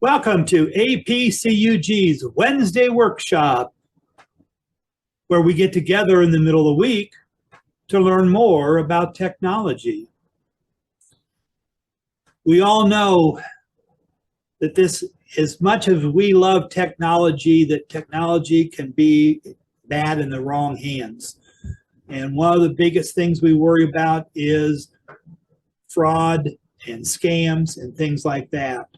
Welcome to APCUG's Wednesday workshop, where we get together in the middle of the week to learn more about technology. We all know that as much as we love technology, that technology can be bad in the wrong hands. And one of the biggest things we worry about is fraud and scams and things like that.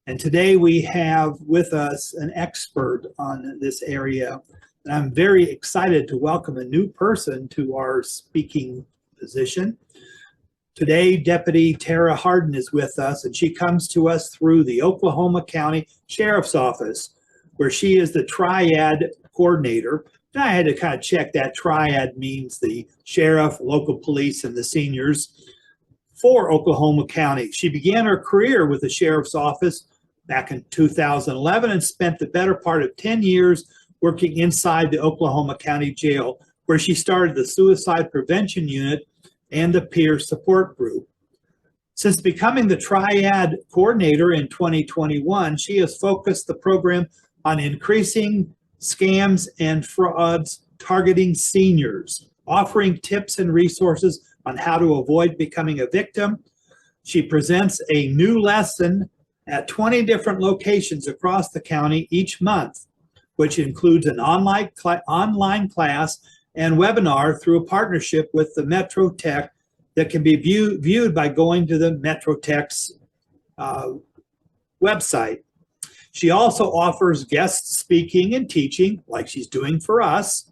And today we have with us an expert on this area. And I'm very excited to welcome a new person to our speaking position. Today, Deputy Tara Hardin is with us, and she comes to us through the Oklahoma County Sheriff's Office, where she is the TRIAD Coordinator. And I had to kind of check that. TRIAD means the sheriff, local police, and the seniors for Oklahoma County. She began her career with the Sheriff's Office back in 2011 and spent the better part of 10 years working inside the Oklahoma County Jail, where she started the Suicide Prevention Unit and the Peer Support Group. Since becoming the TRIAD Coordinator in 2021, she has focused the program on increasing scams and frauds targeting seniors, offering tips and resources on how to avoid becoming a victim. She presents a new lesson at 20 different locations across the county each month, which includes an online class and webinar through a partnership with the Metro Tech that can be viewed by going to the Metro Tech's website. She also offers guest speaking and teaching, like she's doing for us,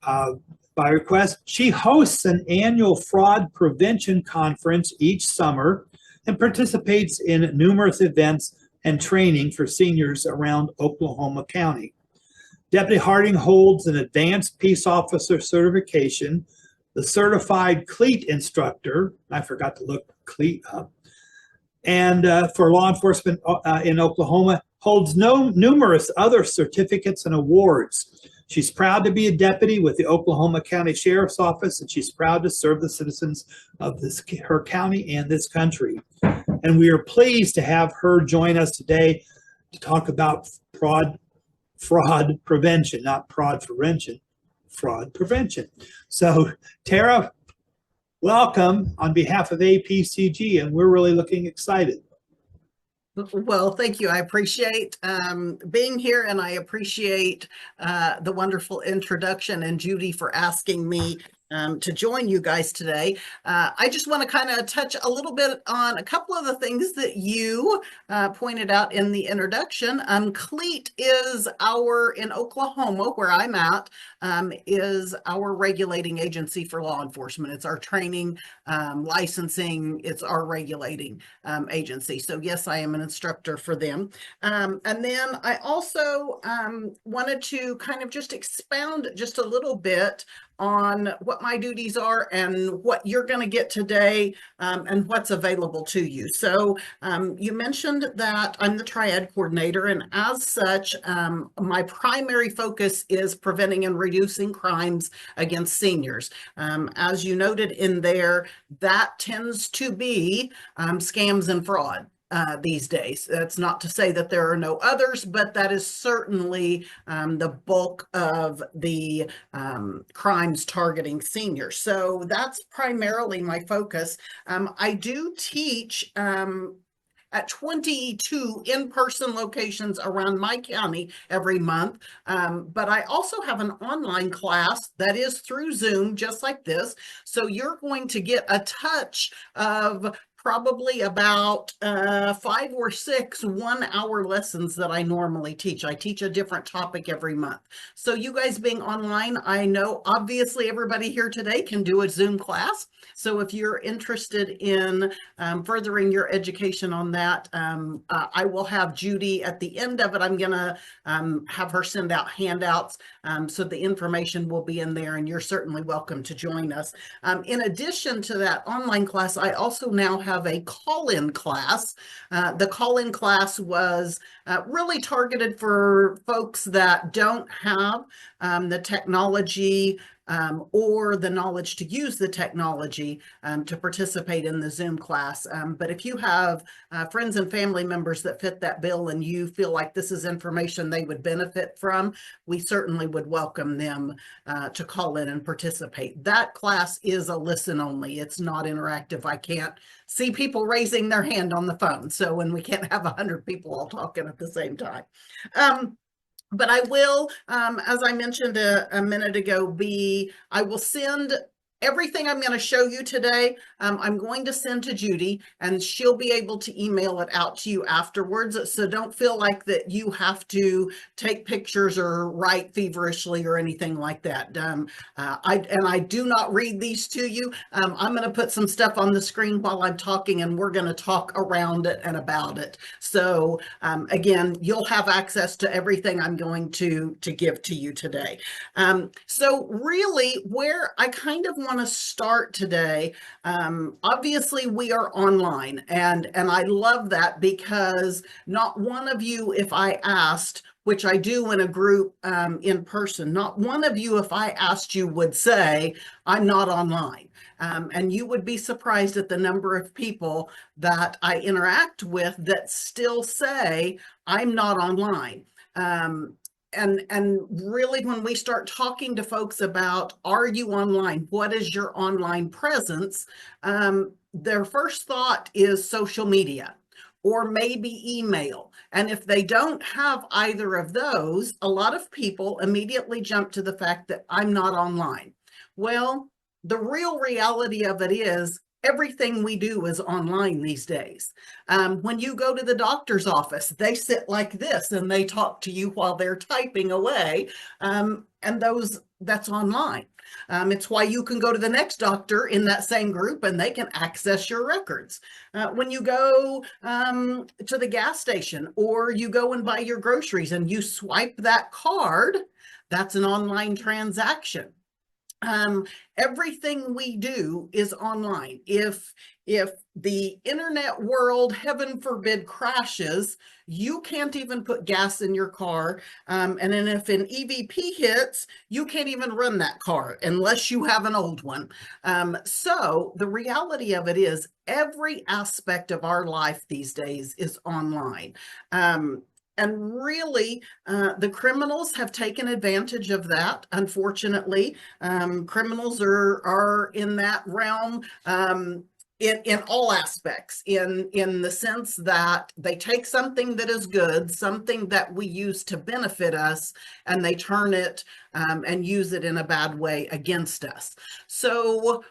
by request. She hosts an annual fraud prevention conference each summer and participates in numerous events and training for seniors around Oklahoma County. Deputy Harding holds an advanced peace officer certification, the certified CLEAT instructor, I forgot to look CLEAT up, and for law enforcement in Oklahoma, holds numerous other certificates and awards. She's proud to be a deputy with the Oklahoma County Sheriff's Office, and she's proud to serve the citizens of her county and this country. And we are pleased to have her join us today to talk about fraud prevention, not prod prevention, fraud prevention. So Tara, welcome on behalf of APCUG, and we're really looking excited. Well, thank you. I appreciate being here, and I appreciate the wonderful introduction, and Judy for asking me to join you guys today. I just want to kind of touch a little bit on a couple of the things that you pointed out in the introduction. CLEAT is in Oklahoma, where I'm at, is our regulating agency for law enforcement. It's our training, licensing, it's our regulating agency. So yes, I am an instructor for them. And then I also wanted to kind of just expound just a little bit on what my duties are and what you're going to get today and what's available to you. So you mentioned that I'm the TRIAD Coordinator, and as such, my primary focus is preventing and reducing crimes against seniors. As you noted in there, that tends to be scams and fraud. These days. That's not to say that there are no others, but that is certainly the bulk of the crimes targeting seniors. So that's primarily my focus. I do teach at 22 in-person locations around my county every month. But I also have an online class that is through Zoom, just like this. So you're going to get a touch of probably about 5 or 6 one-hour lessons that I normally teach. I teach a different topic every month. So you guys being online, I know obviously everybody here today can do a Zoom class. So if you're interested in furthering your education on that, I will have Judy at the end of it. I'm gonna have her send out handouts so the information will be in there, and you're certainly welcome to join us. In addition to that online class, I also now have a call-in class. The call-in class was really targeted for folks that don't have the technology or the knowledge to use the technology to participate in the Zoom class. But if you have friends and family members that fit that bill and you feel like this is information they would benefit from, we certainly would welcome them to call in and participate. That class is a listen only. It's not interactive. I can't see people raising their hand on the phone. So when we can't have 100 people all talking at the same time. But I will, as I mentioned a minute ago, I will send everything I'm going to show you today. I'm going to send to Judy, and she'll be able to email it out to you afterwards. So don't feel like that you have to take pictures or write feverishly or anything like that. I do not read these to you. I'm going to put some stuff on the screen while I'm talking, and we're going to talk around it and about it. So again, you'll have access to everything I'm going to give to you today. So really, where I kind of want to start today, obviously we are online, and I love that, because not one of you, if I asked, which I do in a group in person, not one of you, if I asked you, would say, I'm not online. And you would be surprised at the number of people that I interact with that still say, I'm not online. And really, when we start talking to folks about, are you online? What is your online presence? Their first thought is social media or maybe email. And if they don't have either of those, a lot of people immediately jump to the fact that I'm not online. Well, the real reality of it is, everything we do is online these days. When you go to the doctor's office, they sit like this and they talk to you while they're typing away, and that's online. It's why you can go to the next doctor in that same group and they can access your records. When you go to the gas station, or you go and buy your groceries and you swipe that card, that's an online transaction. Everything we do is online. If the internet world, heaven forbid, crashes, you can't even put gas in your car. And then if an EVP hits, you can't even run that car unless you have an old one. So the reality of it is, every aspect of our life these days is online. And really, the criminals have taken advantage of that, unfortunately. Criminals are in that realm in all aspects, in the sense that they take something that is good, something that we use to benefit us, and they turn it and use it in a bad way against us. So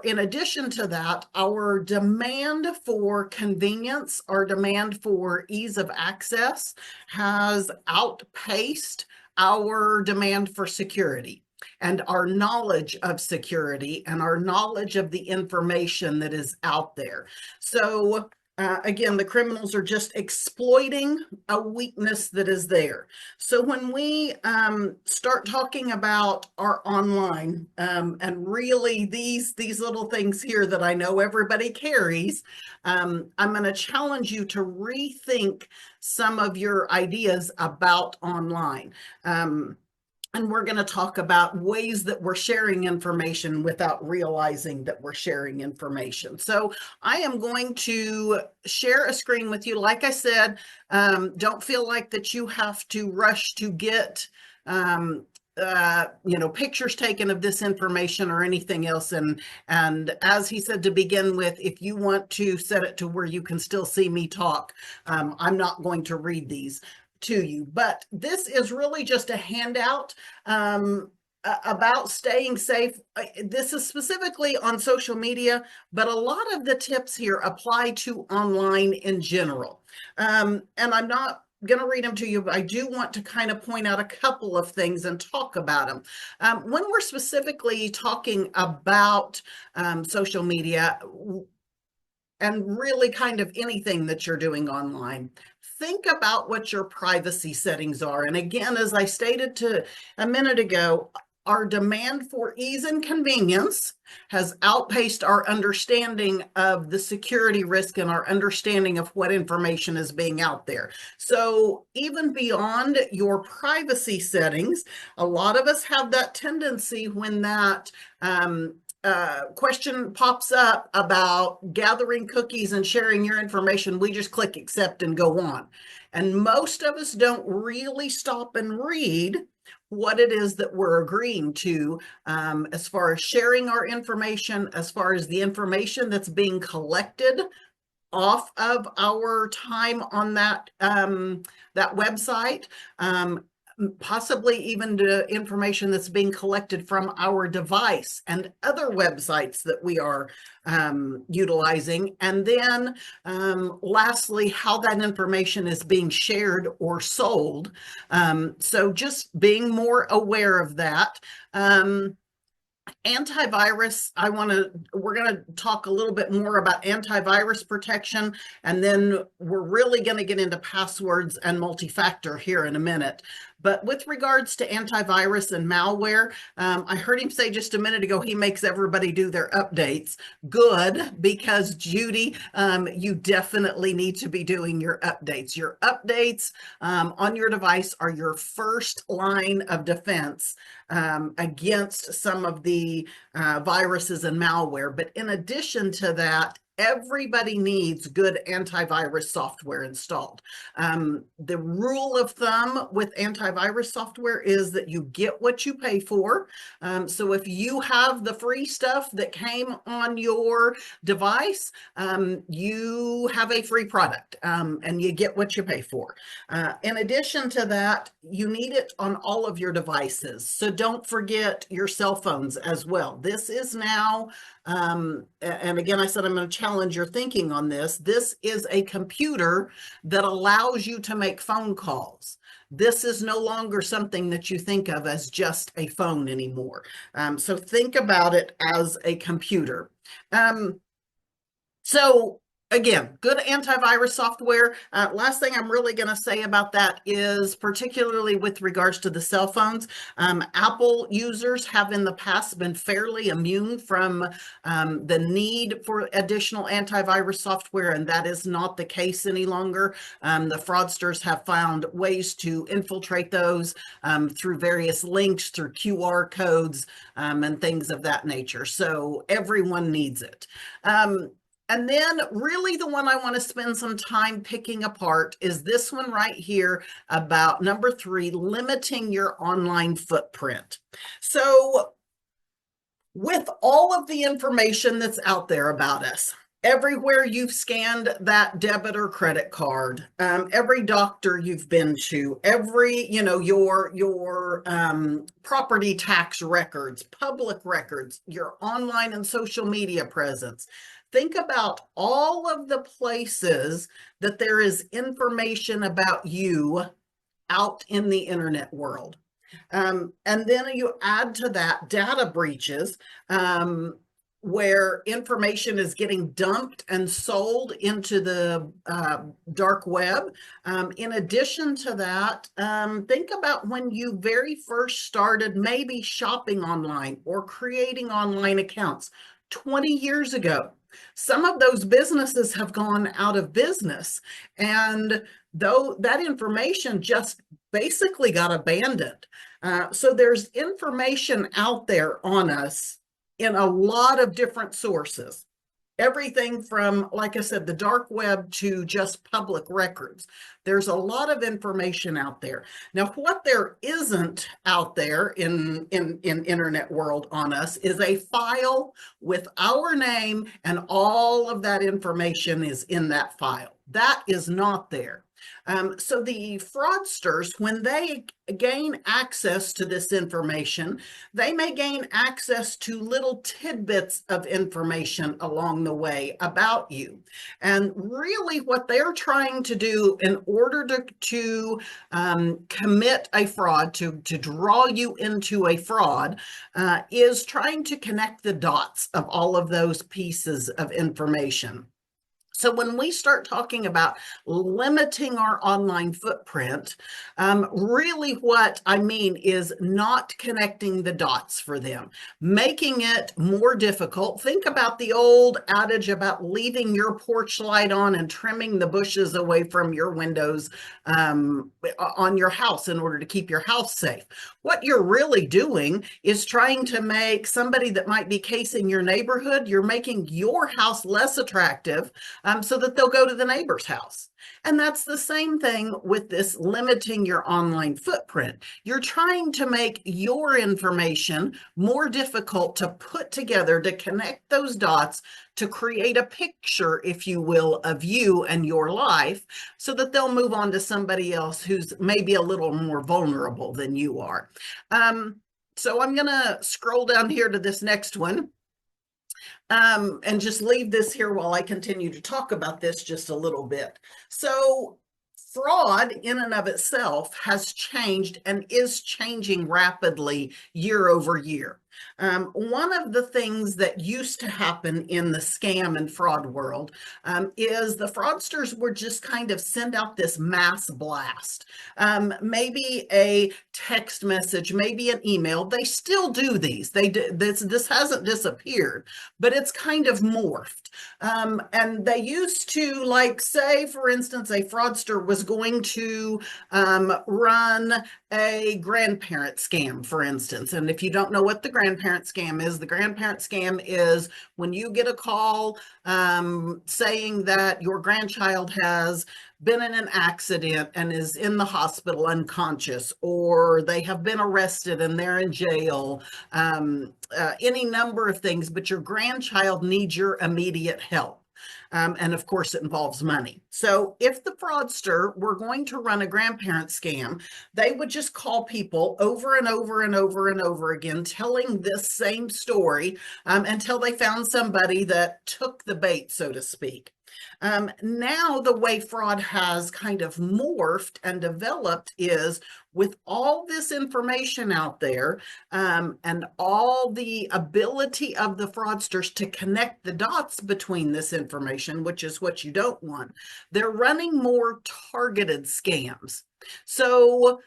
in addition to that, our demand for convenience, our demand for ease of access has outpaced our demand for security, and our knowledge of security, and our knowledge of the information that is out there. So again, the criminals are just exploiting a weakness that is there. So when we start talking about our online, and really these little things here that I know everybody carries, I'm going to challenge you to rethink some of your ideas about online. And we're going to talk about ways that we're sharing information without realizing that we're sharing information. So I am going to share a screen with you. Like I said, don't feel like that you have to rush to get pictures taken of this information or anything else. And as he said to begin with, if you want to set it to where you can still see me talk, I'm not going to read these to you, but this is really just a handout about staying safe. This is specifically on social media, but a lot of the tips here apply to online in general. And I'm not going to read them to you, but I do want to kind of point out a couple of things and talk about them. When we're specifically talking about social media, and really kind of anything that you're doing online, think about what your privacy settings are. And again, as I stated a minute ago, our demand for ease and convenience has outpaced our understanding of the security risk and our understanding of what information is being out there. So even beyond your privacy settings, a lot of us have that tendency when that question pops up about gathering cookies and sharing your information, we just click accept and go on. And most of us don't really stop and read what it is that we're agreeing to, as far as sharing our information, as far as the information that's being collected off of our time on that that website, possibly even the information that's being collected from our device and other websites that we are utilizing. And then lastly, how that information is being shared or sold. So just being more aware of that. Antivirus, we're going to talk a little bit more about antivirus protection, and then we're really going to get into passwords and multi-factor here in a minute. But with regards to antivirus and malware, I heard him say just a minute ago, he makes everybody do their updates. Good, because Judy, you definitely need to be doing your updates. Your updates on your device are your first line of defense against some of the viruses and malware. But in addition to that, everybody needs good antivirus software installed. The rule of thumb with antivirus software is that you get what you pay for. So if you have the free stuff that came on your device, you have a free product and you get what you pay for. In addition to that, you need it on all of your devices. So don't forget your cell phones as well. This is now, and again, I said I'm going to challenge your thinking on this. This is a computer that allows you to make phone calls. This is no longer something that you think of as just a phone anymore. So think about it as a computer. So again, good antivirus software. Last thing I'm really going to say about that is particularly with regards to the cell phones. Apple users have in the past been fairly immune from the need for additional antivirus software, and that is not the case any longer. The fraudsters have found ways to infiltrate those through various links, through QR codes, and things of that nature. So everyone needs it. And then really the one I want to spend some time picking apart is this one right here about number 3, limiting your online footprint. So with all of the information that's out there about us, everywhere you've scanned that debit or credit card, every doctor you've been to, every, your property tax records, public records, your online and social media presence. Think about all of the places that there is information about you out in the internet world. And then you add to that data breaches, where information is getting dumped and sold into the dark web. In addition to that, think about when you very first started maybe shopping online or creating online accounts 20 years ago. Some of those businesses have gone out of business, and though that information just basically got abandoned. So there's information out there on us in a lot of different sources. Everything from, like I said, the dark web to just public records. There's a lot of information out there. Now, what there isn't out there in internet world on us is a file with our name, and all of that information is in that file. That is not there. So the fraudsters, when they gain access to this information, they may gain access to little tidbits of information along the way about you. And really what they're trying to do in order to commit a fraud, to draw you into a fraud, is trying to connect the dots of all of those pieces of information. So when we start talking about limiting our online footprint, really what I mean is not connecting the dots for them, making it more difficult. Think about the old adage about leaving your porch light on and trimming the bushes away from your windows on your house in order to keep your house safe. What you're really doing is trying to make somebody that might be casing your neighborhood, you're making your house less attractive so that they'll go to the neighbor's house. And that's the same thing with this limiting your online footprint. You're trying to make your information more difficult to put together, to connect those dots, to create a picture, if you will, of you and your life, so that they'll move on to somebody else who's maybe a little more vulnerable than you are. So I'm going to scroll down here to this next one. And just leave this here while I continue to talk about this just a little bit. So fraud in and of itself has changed and is changing rapidly year over year. One of the things that used to happen in the scam and fraud world is the fraudsters would just kind of send out this mass blast, maybe a text message, maybe an email. They still do these. This hasn't disappeared, but it's kind of morphed. And they used to, like, say, for instance, a fraudster was going to run a grandparent scam, for instance. And if you don't know what the grandparent scam is, the grandparent scam is when you get a call saying that your grandchild has been in an accident and is in the hospital unconscious, or they have been arrested and they're in jail, any number of things, but your grandchild needs your immediate help. And of course, it involves money. So if the fraudster were going to run a grandparent scam, they would just call people over and over and over and over again, telling this same story until they found somebody that took the bait, so to speak. Now the way fraud has kind of morphed and developed is with all this information out there and all the ability of the fraudsters to connect the dots between this information, which is what you don't want, they're running more targeted scams. So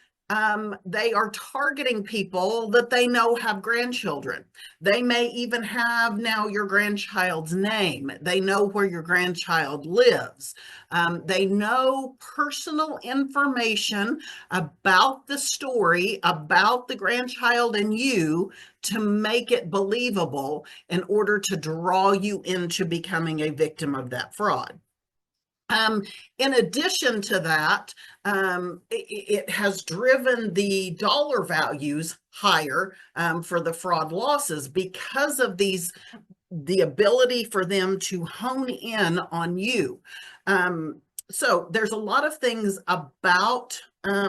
they are targeting people that they know have grandchildren. They may even have now your grandchild's name. They know where your grandchild lives. They know personal information about the story, about the grandchild and you, to make it believable in order to draw you into becoming a victim of that fraud. In addition to that, it has driven the dollar values higher for the fraud losses because of the ability for them to hone in on you. So there's a lot of things about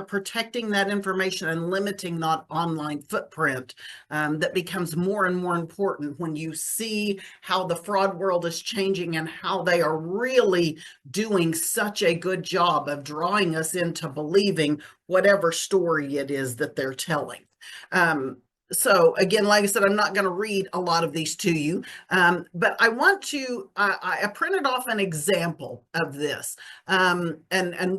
protecting that information and limiting that online footprint that becomes more and more important when you see how the fraud world is changing and how they are really doing such a good job of drawing us into believing whatever story it is that they're telling. So again, like I said, I'm not going to read a lot of these to you, but I want to, I printed off an example of this, and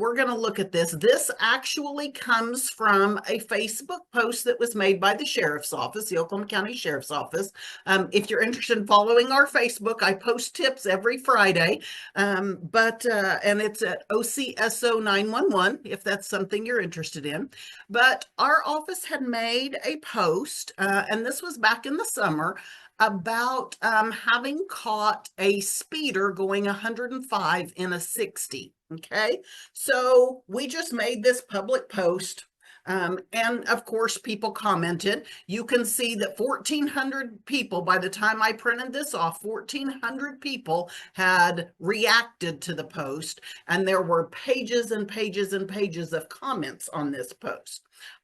we're going to look at this. This actually comes from a Facebook post that was made by the Sheriff's Office, the Oklahoma County Sheriff's Office. If you're interested in following our Facebook, I post tips every Friday, and it's at OCSO 911, if that's something you're interested in. But our office had made a post, and this was back in the summer, about having caught a speeder going 105 in a 60. Okay, so we just made this public post. And of course, people commented. You can see that 1,400 people, by the time I printed this off, 1,400 people had reacted to the post, and there were pages and pages and pages of comments on this post.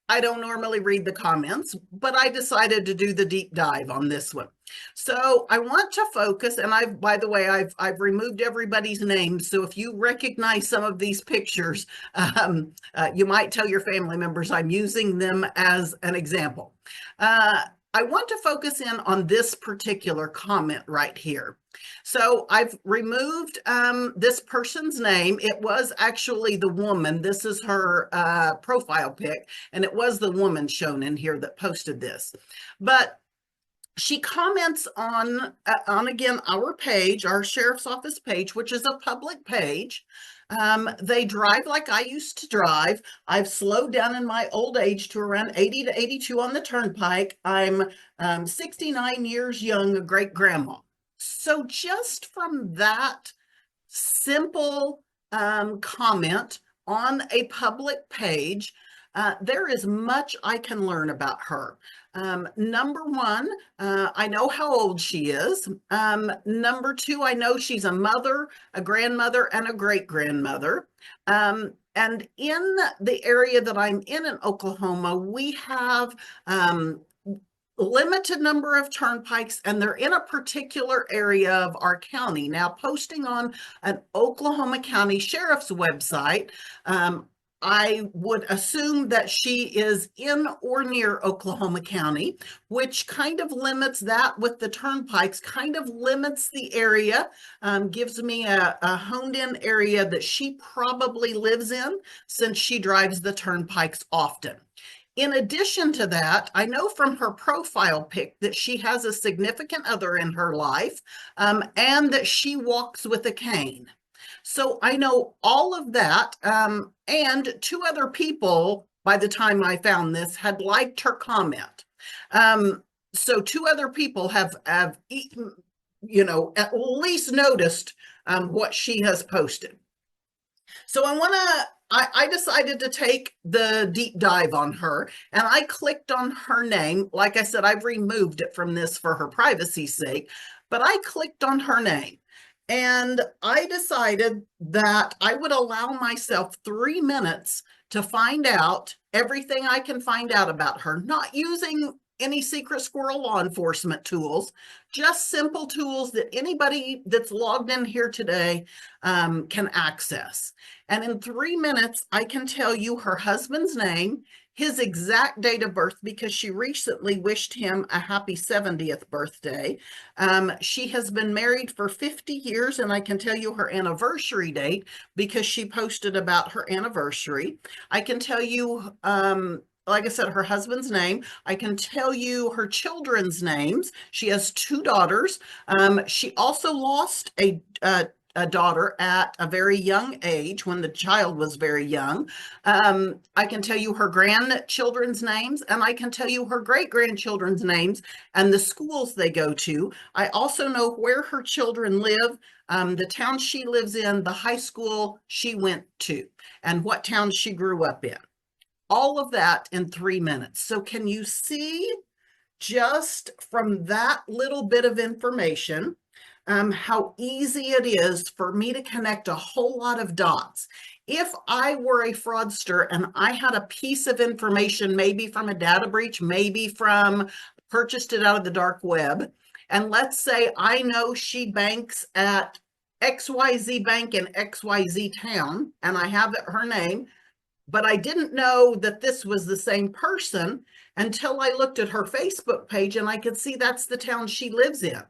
I don't normally read the comments, but I decided to do the deep dive on this one. So I want to focus, and by the way, I've removed everybody's names. So if you recognize some of these pictures, you might tell your family members I'm using them as an example. I want to focus in on this particular comment right here. So I've removed this person's name. It was actually the woman. This is her profile pic, and it was the woman shown in here that posted this. But she comments on again, our page, our sheriff's office page, which is a public page. They drive like I used to drive. I've slowed down in my old age to around 80 to 82 on the turnpike. I'm 69 years young, a great grandma. So just from that simple comment on a public page, there is much I can learn about her. Number one, I know how old she is. Number two, I know she's a mother, a grandmother, and a great-grandmother. And in the area that I'm in Oklahoma, we have limited number of turnpikes, and they're in a particular area of our county. Now, posting on an Oklahoma County Sheriff's website, I would assume that she is in or near Oklahoma County, which kind of limits that with the turnpikes, kind of limits the area, gives me a honed in area that she probably lives in since she drives the turnpikes often. In addition to that, I know from her profile pic that she has a significant other in her life, and that she walks with a cane. So I know all of that, and two other people, by the time I found this, had liked her comment. So two other people have you know, at least noticed what she has posted. So I decided to take the deep dive on her, and I clicked on her name. Like I said, I've removed it from this for her privacy's sake, but I clicked on her name. And I decided that I would allow myself 3 minutes to find out everything I can find out about her, not using any secret squirrel law enforcement tools, just simple tools that anybody that's logged in here today can access. And in 3 minutes, I can tell you her husband's name, his exact date of birth, because she recently wished him a happy 70th birthday. She has been married for 50 years, and I can tell you her anniversary date because she posted about her anniversary. I can tell you, like I said, her husband's name. I can tell you her children's names. She has 2 daughters. She also lost a daughter at a very young age when the child was very young. I can tell you her grandchildren's names, and I can tell you her great-grandchildren's names and the schools they go to. I also know where her children live, the town she lives in, the high school she went to, and what town she grew up in. All of that in 3 minutes. So can you see just from that little bit of information how easy it is for me to connect a whole lot of dots? If I were a fraudster and I had a piece of information, maybe from a data breach, maybe from purchased it out of the dark web, and let's say I know she banks at XYZ Bank in XYZ town, and I have her name, but I didn't know that this was the same person until I looked at her Facebook page and I could see that's the town she lives in.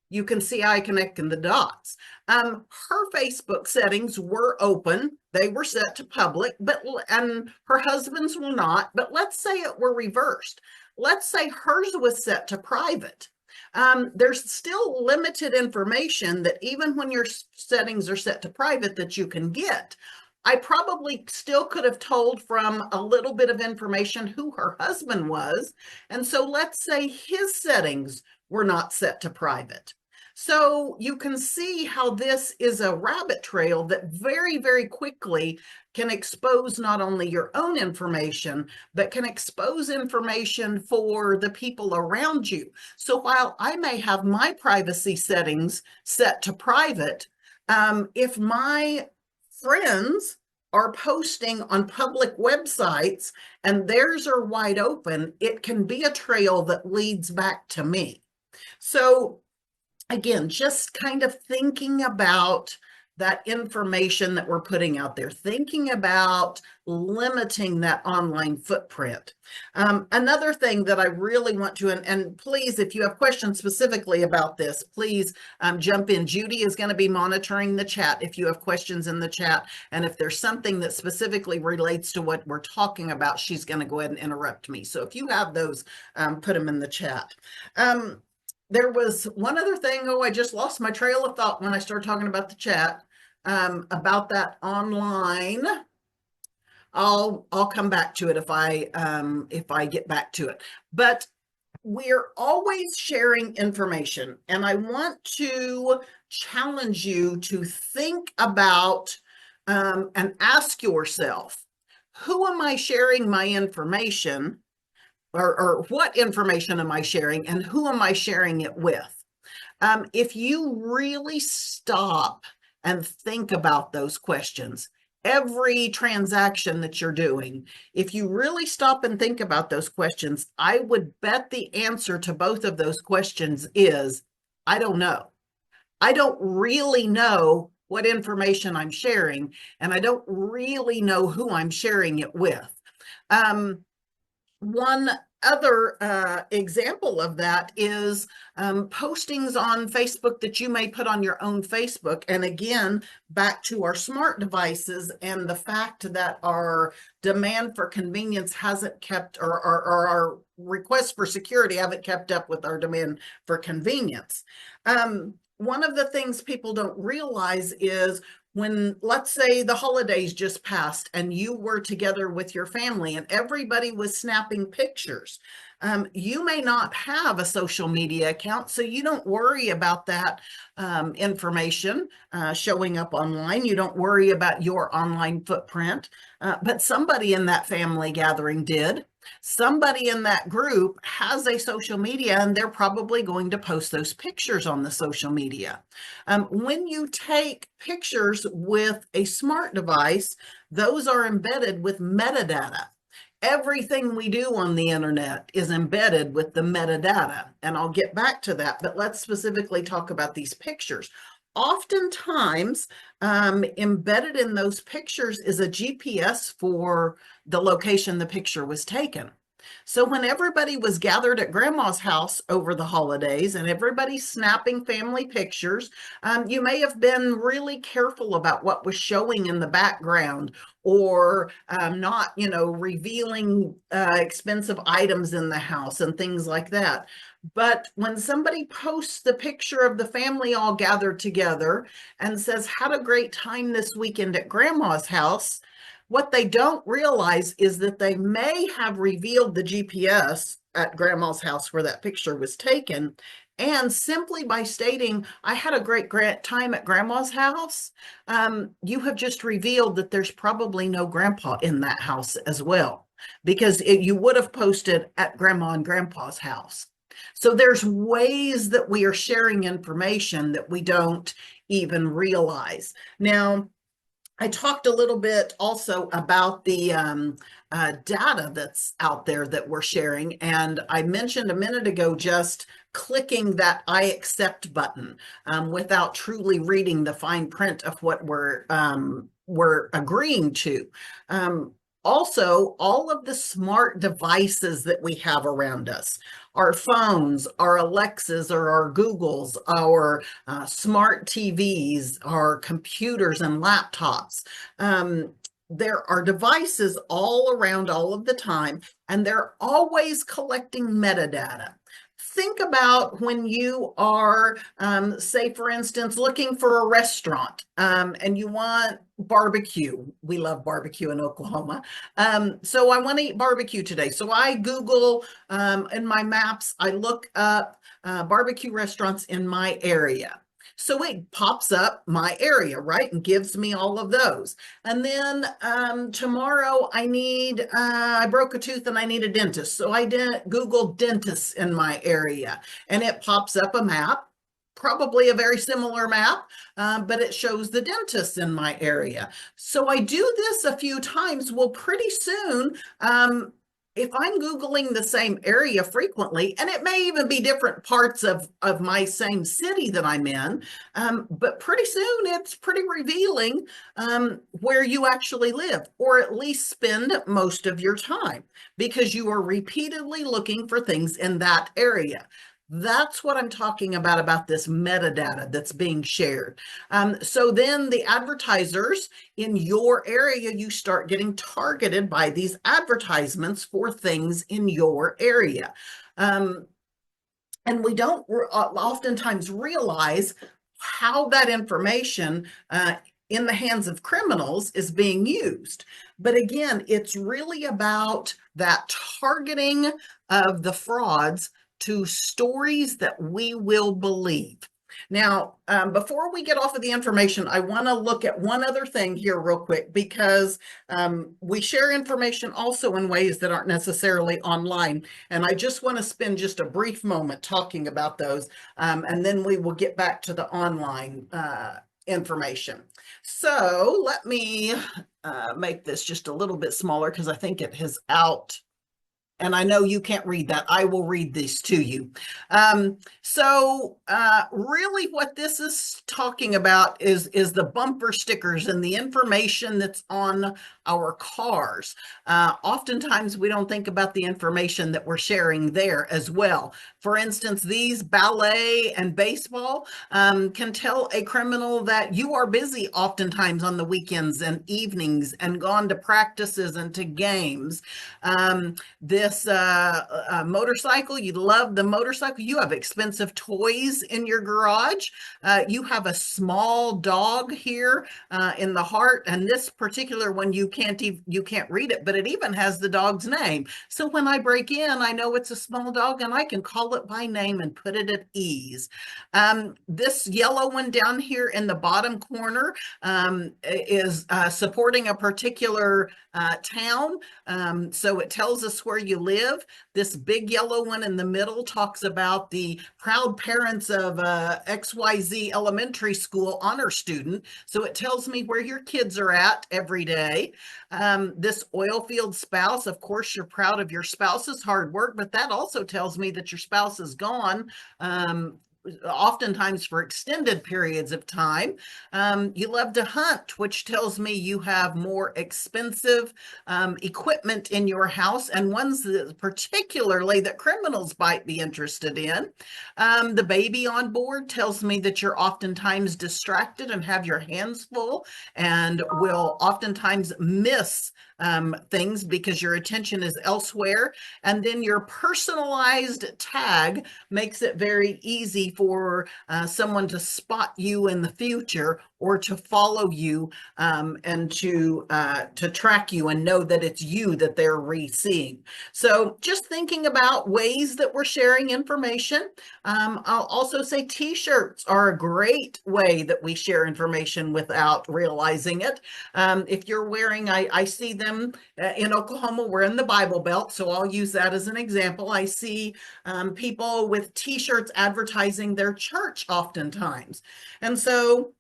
You can see I connecting the dots. Her Facebook settings were open. They were set to public, and her husband's were not. But let's say it were reversed. Let's say hers was set to private. There's still limited information that even when your settings are set to private that you can get. I probably still could have told from a little bit of information who her husband was. And so let's say his settings were not set to private. So you can see how this is a rabbit trail that very, very quickly can expose not only your own information, but can expose information for the people around you. So while I may have my privacy settings set to private, if my friends are posting on public websites and theirs are wide open, it can be a trail that leads back to me. So again, just kind of thinking about that information that we're putting out there, thinking about limiting that online footprint. Another thing that I really want to, and please, if you have questions specifically about this, please jump in. Judy is going to be monitoring the chat if you have questions in the chat. And if there's something that specifically relates to what we're talking about, she's going to go ahead and interrupt me. So if you have those, put them in the chat. There was one other thing. Oh, I just lost my trail of thought when I started talking about the chat, about that online. I'll come back to it if I get back to it. But we're always sharing information, and I want to challenge you to think about and ask yourself, who am I sharing my information, or what information am I sharing, and who am I sharing it with? If you really stop and think about those questions, every transaction that you're doing, if you really stop and think about those questions, I would bet the answer to both of those questions is, I don't know. I don't really know what information I'm sharing, and I don't really know who I'm sharing it with. One other example of that is postings on Facebook that you may put on your own Facebook. And again, back to our smart devices and the fact that our demand for convenience hasn't kept, or our requests for security haven't kept up with our demand for convenience. One of the things people don't realize is, when, let's say, the holidays just passed and you were together with your family and everybody was snapping pictures, you may not have a social media account, so you don't worry about that information showing up online. You don't worry about your online footprint, but somebody in that family gathering did. Somebody in that group has a social media, and they're probably going to post those pictures on the social media. When you take pictures with a smart device, those are embedded with metadata. Everything we do on the internet is embedded with the metadata, and I'll get back to that, but let's specifically talk about these pictures. Oftentimes, embedded in those pictures is a GPS for the location the picture was taken. So when everybody was gathered at grandma's house over the holidays and everybody's snapping family pictures, you may have been really careful about what was showing in the background, or not, revealing expensive items in the house and things like that. But when somebody posts the picture of the family all gathered together and says, had a great time this weekend at grandma's house, what they don't realize is that they may have revealed the GPS at grandma's house where that picture was taken. And simply by stating, I had a great time at grandma's house, you have just revealed that there's probably no grandpa in that house as well, because you would have posted at grandma and grandpa's house. So there's ways that we are sharing information that we don't even realize. Now, I talked a little bit also about the data that's out there that we're sharing. And I mentioned a minute ago just clicking that I accept button without truly reading the fine print of what we're agreeing to. Also, all of the smart devices that we have around us, our phones, our Alexas or our Googles, our smart TVs, our computers and laptops. There are devices all around all of the time, and they're always collecting metadata. Think about when you are, say, for instance, looking for a restaurant and you want barbecue. We love barbecue in Oklahoma. So I want to eat barbecue today. So I Google in my maps, I look up barbecue restaurants in my area. So it pops up my area, right, and gives me all of those. And then tomorrow I broke a tooth and I need a dentist. So I Google dentists in my area, and it pops up a map, probably a very similar map, but it shows the dentists in my area. So I do this a few times. Well, pretty soon, if I'm Googling the same area frequently, and it may even be different parts of my same city that I'm in, but pretty soon it's pretty revealing where you actually live, or at least spend most of your time, because you are repeatedly looking for things in that area. That's what I'm talking about this metadata that's being shared. So then the advertisers in your area, you start getting targeted by these advertisements for things in your area. And we don't oftentimes realize how that information in the hands of criminals is being used. But again, it's really about that targeting of the frauds to stories that we will believe. Now, before we get off of the information, I want to look at one other thing here real quick, because we share information also in ways that aren't necessarily online. And I just want to spend just a brief moment talking about those, and then we will get back to the online information. So let me make this just a little bit smaller, because I think it is out. And I know you can't read that. I will read this to you. Really what this is talking about is the bumper stickers and the information that's on our cars. Oftentimes we don't think about the information that we're sharing there as well. For instance, these ballet and baseball can tell a criminal that you are busy oftentimes on the weekends and evenings and gone to practices and to games. This motorcycle, you love the motorcycle, you have expensive toys in your garage, you have a small dog here in the heart, and this particular one, you can't read it, but it even has the dog's name. So when I break in, I know it's a small dog and I can call it by name and put it at ease. This yellow one down here in the bottom corner is supporting a particular town. So it tells us where you live. This big yellow one in the middle talks about the proud parents of XYZ elementary school honor student. So it tells me where your kids are at every day. This oil field spouse, of course, you're proud of your spouse's hard work, but that also tells me that your spouse is gone, oftentimes for extended periods of time. You love to hunt, which tells me you have more expensive equipment in your house, and ones that particularly that criminals might be interested in. The baby on board tells me that you're oftentimes distracted and have your hands full and will oftentimes miss things because your attention is elsewhere. And then your personalized tag makes it very easy for someone to spot you in the future, or to follow you and to track you and know that it's you that they're re-seeing. So just thinking about ways that we're sharing information. I'll also say t-shirts are a great way that we share information without realizing it. If you're wearing, I see them in Oklahoma, we're in the Bible Belt, so I'll use that as an example. I see people with t-shirts advertising their church oftentimes. And so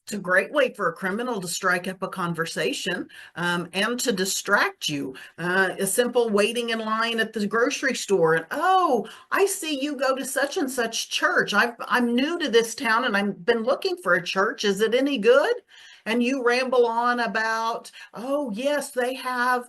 it's a great way for a criminal to strike up a conversation and to distract you. A simple waiting in line at the grocery store, and oh, I see you go to such and such church. I'm new to this town and I've been looking for a church. Is it any good? And you ramble on about, oh yes, they have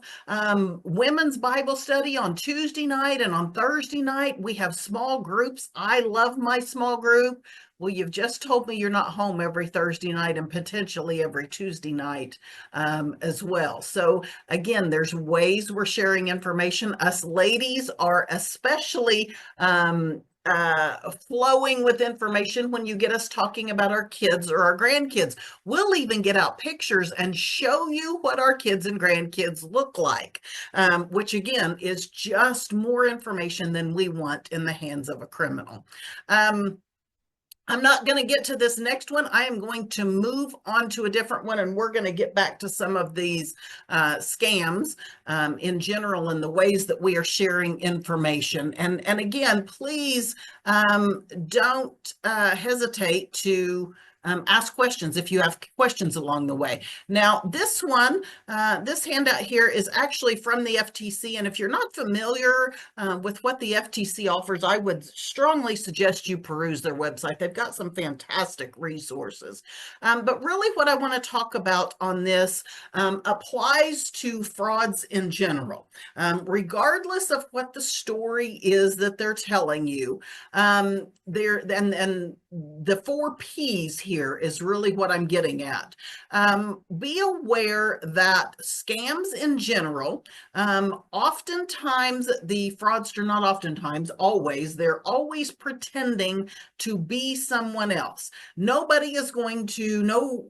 women's Bible study on Tuesday night and on Thursday night. We have small groups. I love my small group. Well, you've just told me you're not home every Thursday night and potentially every Tuesday night as well. So again, there's ways we're sharing information. Us ladies are especially flowing with information when you get us talking about our kids or our grandkids. We'll even get out pictures and show you what our kids and grandkids look like, which again is just more information than we want in the hands of a criminal. I'm not going to get to this next one. I am going to move on to a different one, and we're going to get back to some of these scams in general and the ways that we are sharing information. And again, please don't hesitate to Ask questions if you have questions along the way. Now, this one, this handout here is actually from the FTC. And if you're not familiar with what the FTC offers, I would strongly suggest you peruse their website. They've got some fantastic resources. But really what I want to talk about on this applies to frauds in general. Regardless of what the story is that they're telling you, and the 4 P's here is really what I'm getting at. Be aware that scams in general, oftentimes the fraudster, not oftentimes, always, they're always pretending to be someone else. Nobody is going to, no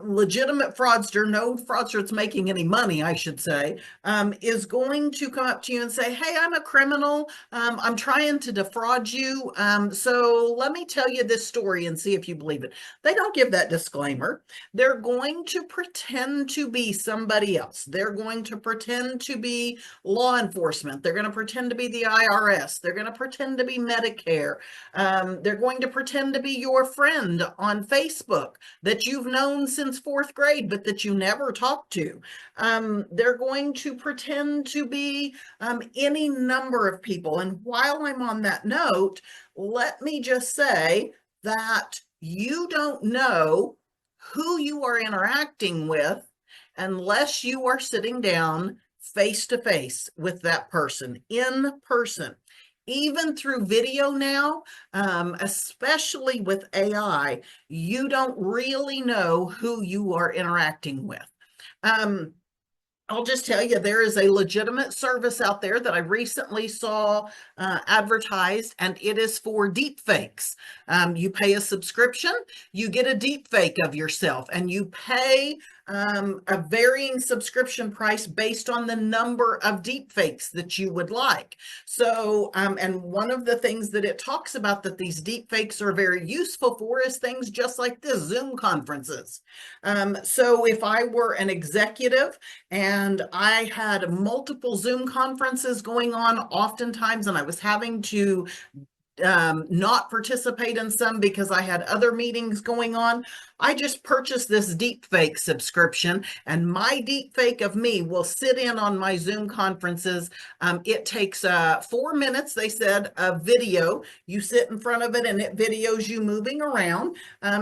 legitimate fraudster, no fraudster that's making any money, I should say, is going to come up to you and say, hey, I'm a criminal. I'm trying to defraud you. So let me tell you this story and see if you believe it. They don't give that disclaimer. They're going to pretend to be somebody else. They're going to pretend to be law enforcement. They're going to pretend to be the IRS. They're going to pretend to be Medicare. They're going to pretend to be your friend on Facebook that you've known since 4th grade, but that you never talked to. They're going to pretend to be any number of people. And while I'm on that note, let me just say that you don't know who you are interacting with unless you are sitting down face to face with that person, in person. Even through video now, especially with AI, you don't really know who you are interacting with. I'll just tell you, there is a legitimate service out there that I recently saw advertised, and it is for deep fakes. You pay a subscription, you get a deep fake of yourself, and you pay a varying subscription price based on the number of deep fakes that you would like. So, and one of the things that it talks about that these deep fakes are very useful for is things just like this, Zoom conferences. So if I were an executive and I had multiple Zoom conferences going on oftentimes, and I was having to not participate in some because I had other meetings going on, I just purchased this deepfake subscription, and my deepfake of me will sit in on my Zoom conferences. It takes 4 minutes, they said, of video. You sit in front of it and it videos you moving around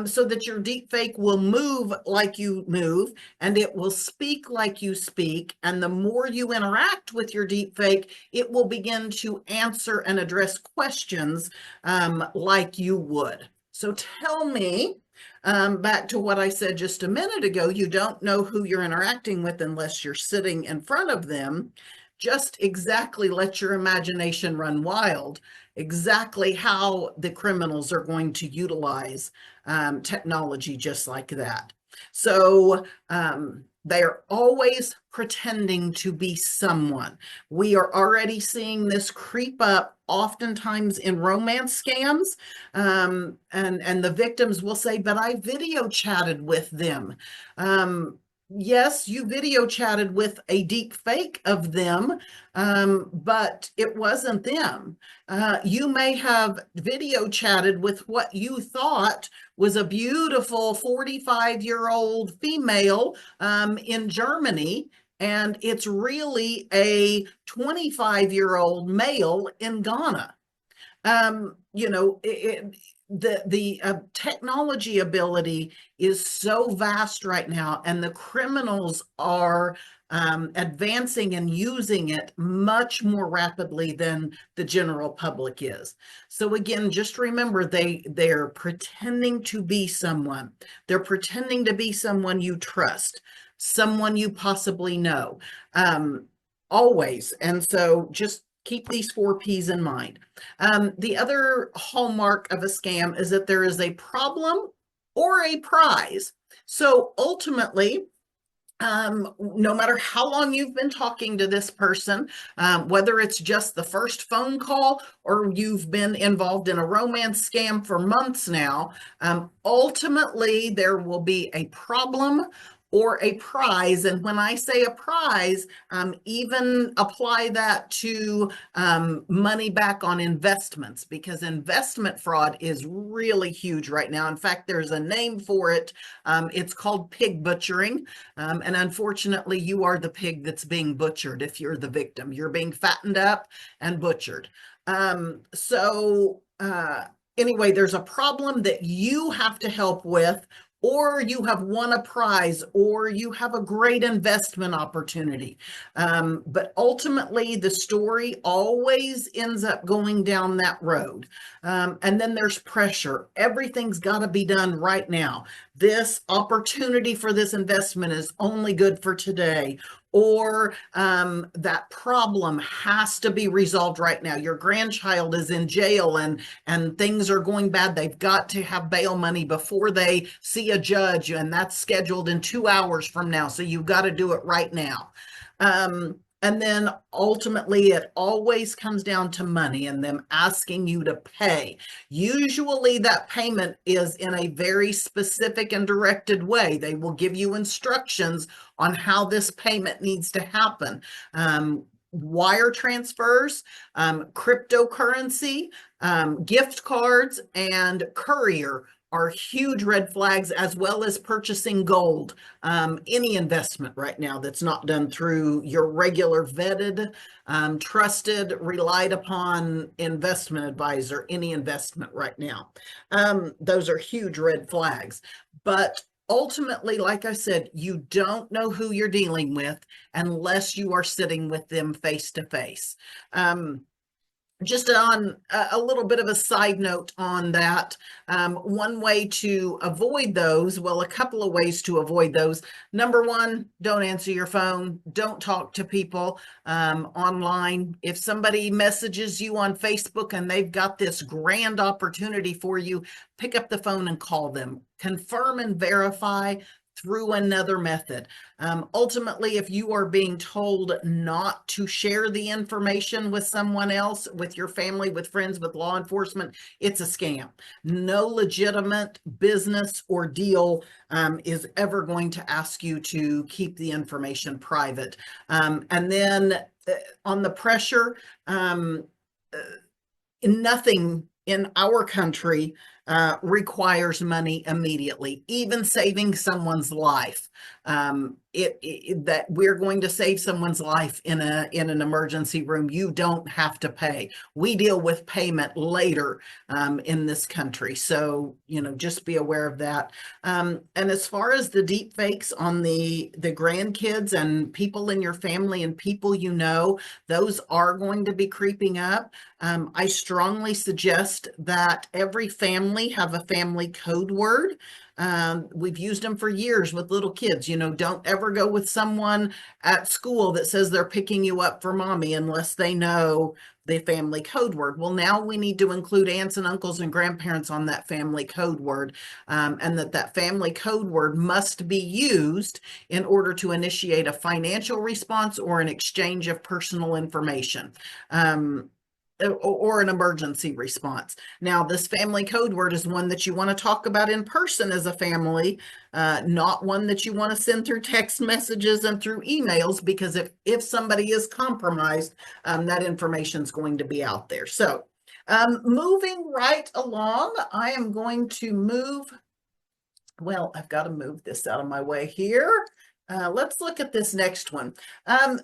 so that your deepfake will move like you move and it will speak like you speak. And the more you interact with your deepfake, it will begin to answer and address questions like you would. So tell me, back to what I said just a minute ago, you don't know who you're interacting with unless you're sitting in front of them. Just exactly let your imagination run wild, exactly how the criminals are going to utilize technology just like that. So they're always pretending to be someone. We are already seeing this creep up oftentimes in romance scams. And the victims will say, but I video chatted with them. Yes, you video chatted with a deep fake of them, but it wasn't them. You may have video chatted with what you thought was a beautiful 45-year-old female in Germany, and it's really a 25-year-old male in Ghana. You know, the technology ability is so vast right now, and the criminals are advancing and using it much more rapidly than the general public is. So again, just remember, they're pretending to be someone. They're pretending to be someone you trust, someone you possibly know, always. And so just keep these 4 P's in mind. The other hallmark of a scam is that there is a problem or a prize. So ultimately, no matter how long you've been talking to this person, whether it's just the first phone call or you've been involved in a romance scam for months now, ultimately there will be a problem or a prize. And when I say a prize, even apply that to money back on investments, because investment fraud is really huge right now. In fact, there's a name for it. It's called pig butchering. And unfortunately, you are the pig that's being butchered if you're the victim. You're being fattened up and butchered. Anyway, there's a problem that you have to help with, or you have won a prize, or you have a great investment opportunity. But ultimately, the story always ends up going down that road. And then there's pressure. Everything's got to be done right now. This opportunity for this investment is only good for today. Or that problem has to be resolved right now. Your grandchild is in jail and things are going bad. They've got to have bail money before they see a judge, and that's scheduled in 2 hours from now. So you've got to do it right now. And then ultimately, it always comes down to money and them asking you to pay. Usually that payment is in a very specific and directed way. They will give you instructions on how this payment needs to happen. Wire transfers, cryptocurrency, gift cards, and courier are huge red flags, as well as purchasing gold. Any investment right now that's not done through your regular vetted, trusted, relied upon investment advisor, any investment right now. Those are huge red flags. But ultimately, like I said, you don't know who you're dealing with unless you are sitting with them face to face. Just on a little bit of a side note on that, one way to avoid those, well, a couple of ways to avoid those. Number one, don't answer your phone. Don't talk to people online. If somebody messages you on Facebook and they've got this grand opportunity for you, pick up the phone and call them. Confirm and verify through another method. Ultimately, if you are being told not to share the information with someone else, with your family, with friends, with law enforcement, it's a scam. No legitimate business or deal is ever going to ask you to keep the information private. And then on the pressure, nothing in our country requires money immediately, even saving someone's life. That we're going to save someone's life in an emergency room, you don't have to pay. We deal with payment later in this country. So, just be aware of that. And as far as the deep fakes on the grandkids and people in your family and people those are going to be creeping up. I strongly suggest that every family have a family code word. We've used them for years with little kids. Don't ever go with someone at school that says they're picking you up for mommy unless they know the family code word. Well, now we need to include aunts and uncles and grandparents on that family code word, and that family code word must be used in order to initiate a financial response or an exchange of personal information. Or an emergency response. Now, this family code word is one that you want to talk about in person as a family, not one that you want to send through text messages and through emails, because if somebody is compromised, that information is going to be out there. So moving right along, I am going to I've got to move this out of my way here. Let's look at this next one.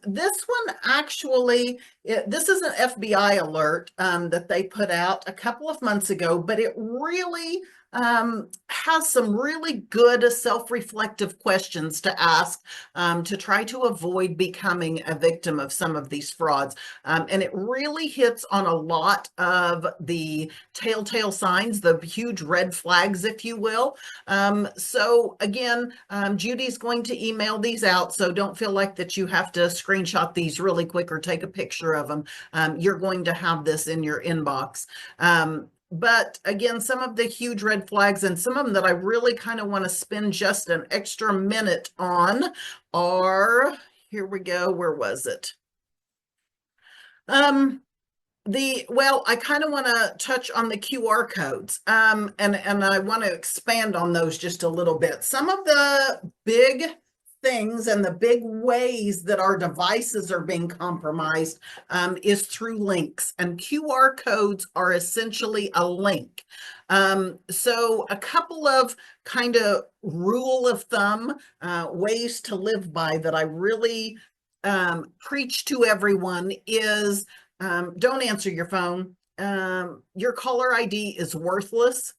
This one actually, this is an FBI alert that they put out a couple of months ago, but it really has some really good self-reflective questions to ask to try to avoid becoming a victim of some of these frauds. And it really hits on a lot of the telltale signs, the huge red flags, if you will. So again, Judy's going to email these out, so don't feel like that you have to screenshot these really quick or take a picture of them. You're going to have this in your inbox. But again, some of the huge red flags and some of them that I really kind of want to spend just an extra minute on are, here we go, where was it? I kind of want to touch on the QR codes, and I want to expand on those just a little bit. Some of the big things and the big ways that our devices are being compromised is through links, and QR codes are essentially a link. So a couple of kind of rule of thumb ways to live by that I really preach to everyone is don't answer your phone. Your caller ID is worthless.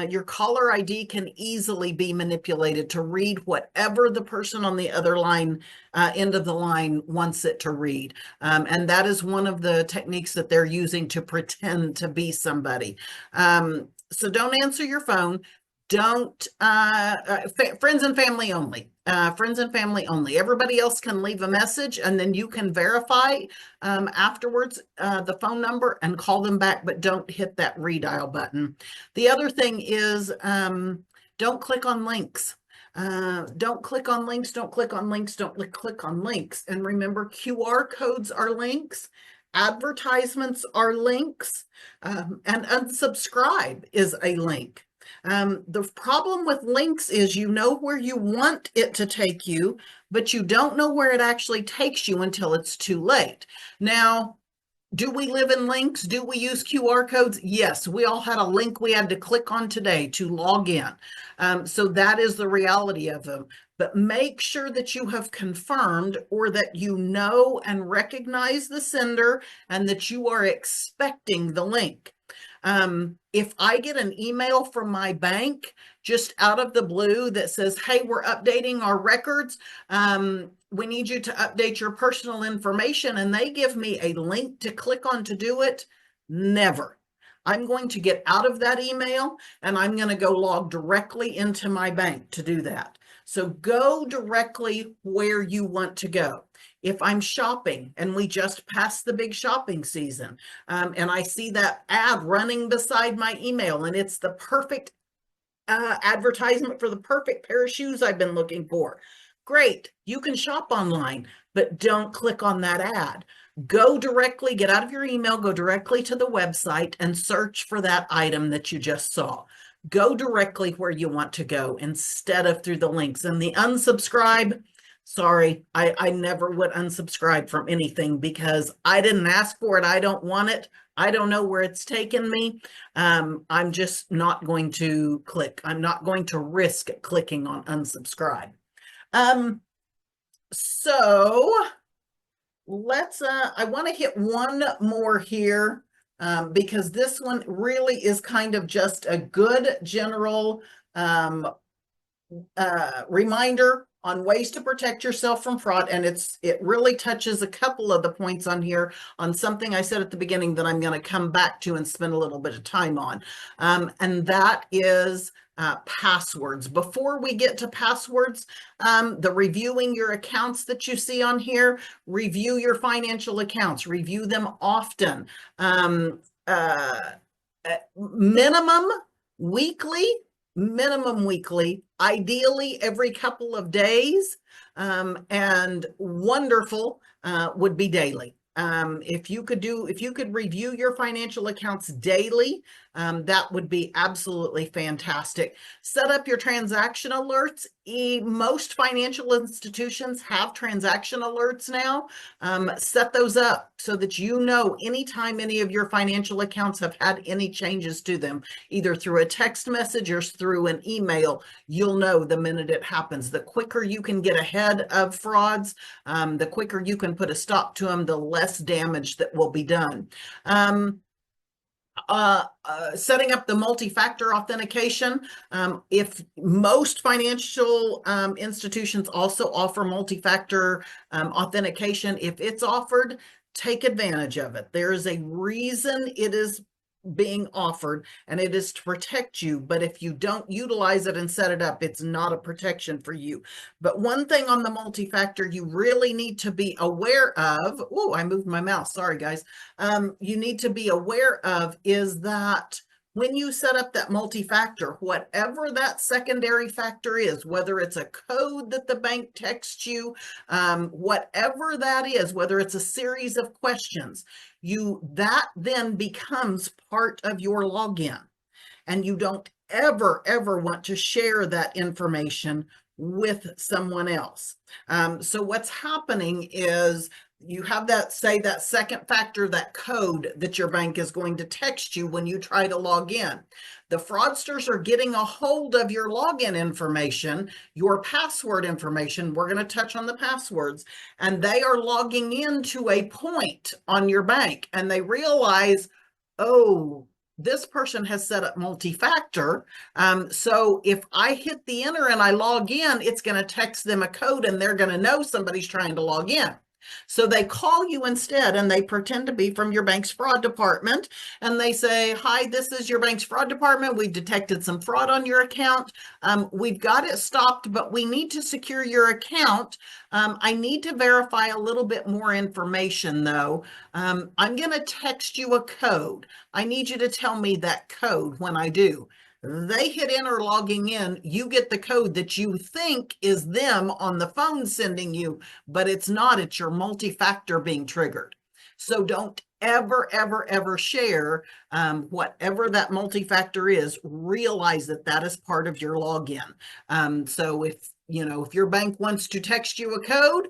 Your caller ID can easily be manipulated to read whatever the person on the other line, end of the line, wants it to read. And that is one of the techniques that they're using to pretend to be somebody. So don't answer your phone. Don't, friends and family only. Friends and family only. Everybody else can leave a message, and then you can verify afterwards the phone number and call them back, but don't hit that redial button. The other thing is don't click on links. Don't click on links, don't click on links, don't click on links. And remember, QR codes are links, advertisements are links, and unsubscribe is a link. The problem with links is you know where you want it to take you, but you don't know where it actually takes you until it's too late. Now, do we live in links? Do we use QR codes? Yes, we all had a link we had to click on today to log in. So that is the reality of them. But make sure that you have confirmed, or that you know and recognize the sender, and that you are expecting the link. If I get an email from my bank just out of the blue that says, hey, we're updating our records, we need you to update your personal information, and they give me a link to click on to do it, never. I'm going to get out of that email and I'm going to go log directly into my bank to do that. So go directly where you want to go. If I'm shopping and we just passed the big shopping season, and I see that ad running beside my email, and it's the perfect advertisement for the perfect pair of shoes I've been looking for, great, you can shop online, but don't click on that ad. Go directly, get out of your email, go directly to the website and search for that item that you just saw. Go directly where you want to go instead of through the links. And the unsubscribe, sorry, I never would unsubscribe from anything because I didn't ask for it. I don't want it. I don't know where it's taken me. I'm just not going to click. I'm not going to risk clicking on unsubscribe. So let's, I want to hit one more here because this one really is kind of just a good general reminder on ways to protect yourself from fraud. And it really touches a couple of the points on here on something I said at the beginning that I'm going to come back to and spend a little bit of time on. And that is passwords. Before we get to passwords, the reviewing your accounts that you see on here, review your financial accounts, review them often. Minimum weekly, ideally every couple of days, and wonderful would be daily. If you could review your financial accounts daily, that would be absolutely fantastic. Set up your transaction alerts. Most financial institutions have transaction alerts now. Set those up so that you know anytime any of your financial accounts have had any changes to them, either through a text message or through an email, you'll know the minute it happens. The quicker you can get ahead of frauds, the quicker you can put a stop to them, the less damage that will be done. Setting up the multi-factor authentication. If most financial institutions also offer multi-factor authentication, if it's offered, take advantage of it. There is a reason it is being offered, and it is to protect you. But if you don't utilize it and set it up, it's not a protection for you. But one thing on the multi-factor you really need to be aware of, oh, I moved my mouse, sorry guys. You need to be aware of is that when you set up that multi-factor, whatever that secondary factor is, whether it's a code that the bank texts you, whatever that is, whether it's a series of questions, that then becomes part of your login. And you don't ever want to share that information with someone else. So what's happening is you have that, say, that second factor, that code that your bank is going to text you when you try to log in. The fraudsters are getting a hold of your login information, your password information. We're going to touch on the passwords, and they are logging into a point on your bank, and they realize, oh, this person has set up multi-factor. So if I hit the enter and I log in, it's going to text them a code and they're going to know somebody's trying to log in. So they call you instead, and they pretend to be from your bank's fraud department, and they say, hi, this is your bank's fraud department. We've detected some fraud on your account. We've got it stopped, but we need to secure your account. I need to verify a little bit more information, though. I'm going to text you a code. I need you to tell me that code when I do. They hit enter logging in, you get the code that you think is them on the phone sending you, but it's not, it's your multi-factor being triggered. So don't ever, ever, ever share whatever that multi-factor is. Realize that that is part of your login. So if your bank wants to text you a code,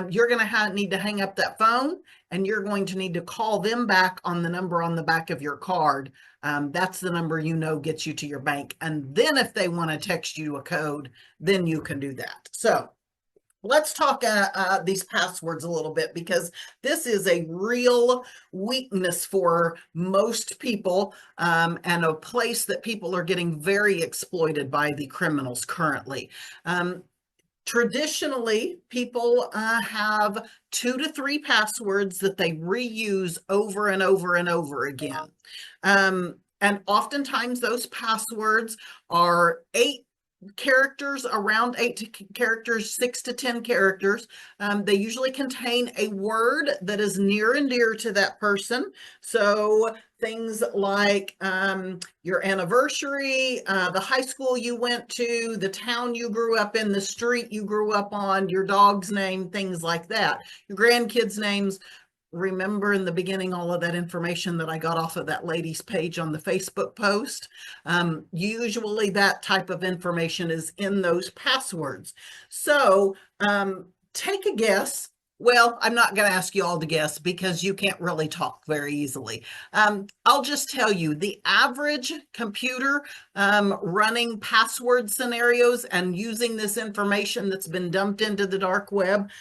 you're going to need to hang up that phone, and you're going to need to call them back on the number on the back of your card. That's the number gets you to your bank. And then if they want to text you a code, then you can do that. So let's talk these passwords a little bit, because this is a real weakness for most people, and a place that people are getting very exploited by the criminals currently. Traditionally, people have 2 to 3 passwords that they reuse over and over and over again. And oftentimes those passwords are 8 characters, around 8 characters, 6 to 10 characters. They usually contain a word that is near and dear to that person. So things like your anniversary, the high school you went to, the town you grew up in, the street you grew up on, your dog's name, things like that, your grandkids' names. Remember in the beginning all of that information that I got off of that lady's page on the Facebook post? Usually that type of information is in those passwords. So take a guess. Well, I'm not going to ask you all to guess because you can't really talk very easily. I'll just tell you, the average computer running password scenarios and using this information that's been dumped into the dark web,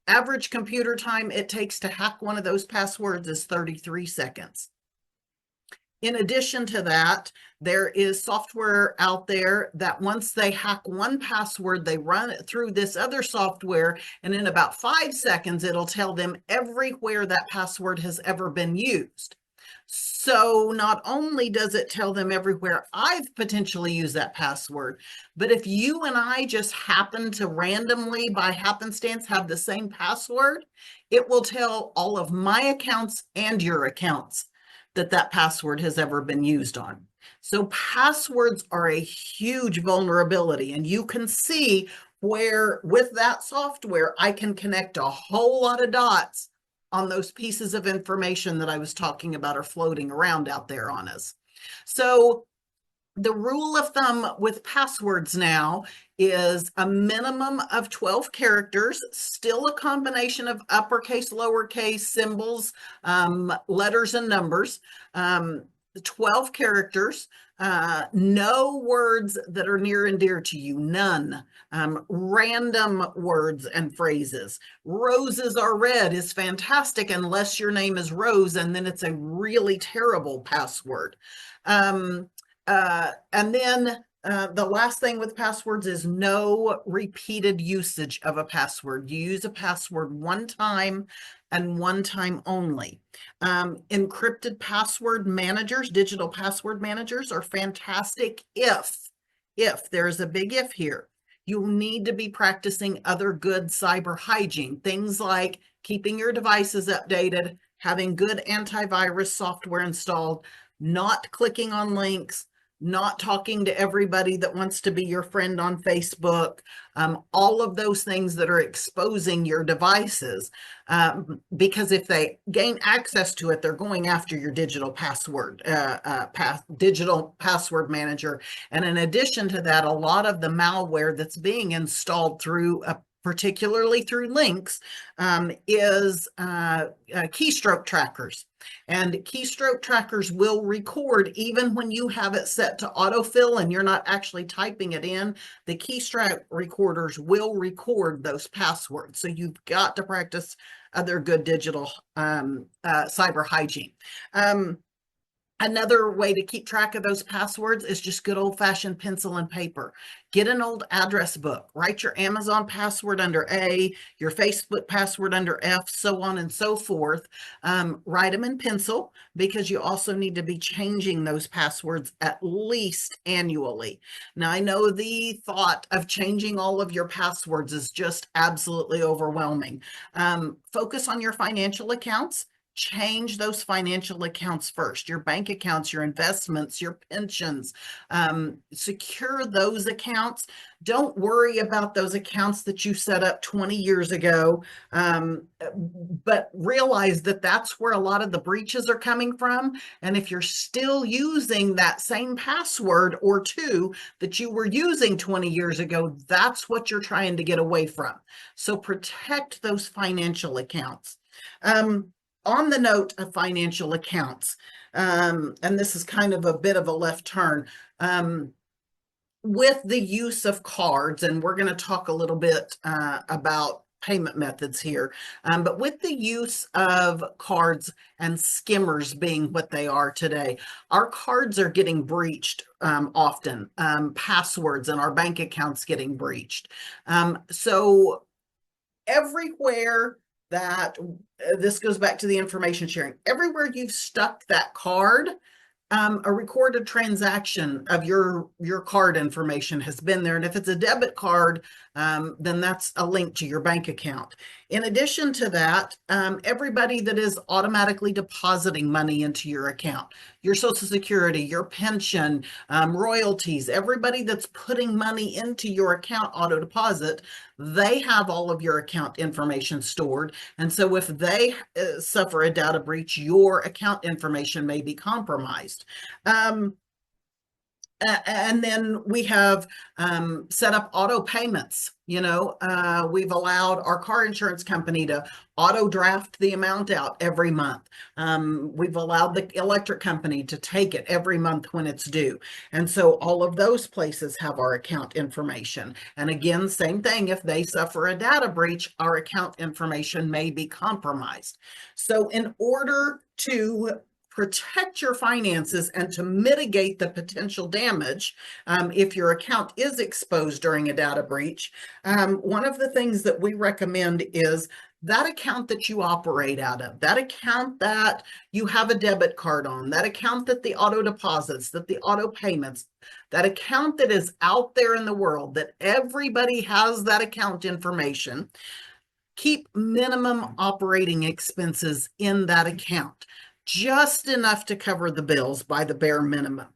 average computer time it takes to hack one of those passwords is 33 seconds. In addition to that, there is software out there that once they hack one password, they run it through this other software, and in about 5 seconds, it'll tell them everywhere that password has ever been used. So not only does it tell them everywhere I've potentially used that password, but if you and I just happen to randomly, by happenstance, have the same password, it will tell all of my accounts and your accounts that password has ever been used on. So passwords are a huge vulnerability, and you can see where with that software, I can connect a whole lot of dots on those pieces of information that I was talking about are floating around out there on us. So the rule of thumb with passwords now is a minimum of 12 characters, still a combination of uppercase, lowercase, symbols, letters, and numbers. 12 characters, no words that are near and dear to you, none. Random words and phrases. Roses are red is fantastic unless your name is Rose, and then it's a really terrible password. And then the last thing with passwords is no repeated usage of a password. You use a password one time and one time only. Encrypted password managers, digital password managers are fantastic if there's a big if here, you need to be practicing other good cyber hygiene, things like keeping your devices updated, having good antivirus software installed, not clicking on links, not talking to everybody that wants to be your friend on Facebook, all of those things that are exposing your devices. Because if they gain access to it, they're going after your digital password, digital password manager. And in addition to that, a lot of the malware that's being installed through particularly through links, is keystroke trackers. And keystroke trackers will record even when you have it set to autofill and you're not actually typing it in. The keystroke recorders will record those passwords. So you've got to practice other good digital cyber hygiene. Another way to keep track of those passwords is just good old-fashioned pencil and paper. Get an old address book. Write your Amazon password under A, your Facebook password under F, so on and so forth. Write them in pencil because you also need to be changing those passwords at least annually. Now, I know the thought of changing all of your passwords is just absolutely overwhelming. Focus on your financial accounts. Change those financial accounts first, your bank accounts, your investments, your pensions. Secure those accounts. Don't worry about those accounts that you set up 20 years ago, but realize that that's where a lot of the breaches are coming from. And if you're still using that same password or two that you were using 20 years ago, that's what you're trying to get away from. So protect those financial accounts. On the note of financial accounts, and this is kind of a bit of a left turn, with the use of cards, and we're going to talk a little bit about payment methods here, but with the use of cards and skimmers being what they are today, our cards are getting breached often, passwords and our bank accounts getting breached. So everywhere that this goes back to the information sharing. Everywhere you've stuck that card, a recorded transaction of your card information has been there. And if it's a debit card, then that's a link to your bank account. In addition to that, everybody that is automatically depositing money into your account, your Social Security, your pension, royalties, everybody that's putting money into your account auto deposit, they have all of your account information stored. And so if they suffer a data breach, your account information may be compromised. And then we have set up auto payments. We've allowed our car insurance company to auto draft the amount out every month. We've allowed the electric company to take it every month when it's due. And so all of those places have our account information. And again, same thing, if they suffer a data breach, our account information may be compromised. So in order to protect your finances and to mitigate the potential damage if your account is exposed during a data breach, one of the things that we recommend is that account that you operate out of, that account that you have a debit card on, that account that the auto deposits, that the auto payments, that account that is out there in the world, that everybody has that account information, keep minimum operating expenses in that account, just enough to cover the bills by the bare minimum,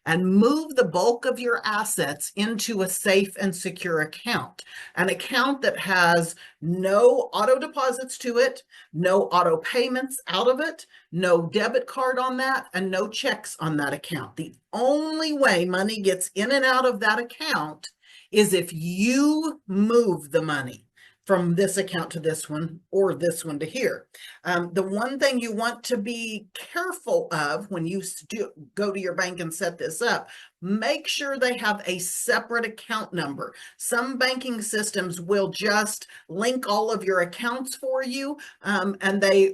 and move the bulk of your assets into a safe and secure account, an account that has no auto deposits to it, no auto payments out of it, no debit card on that, and no checks on that account. The only way money gets in and out of that account is if you move the money from this account to this one or this one to here. The one thing you want to be careful of when you go to your bank and set this up, make sure they have a separate account number. Some banking systems will just link all of your accounts for you, and they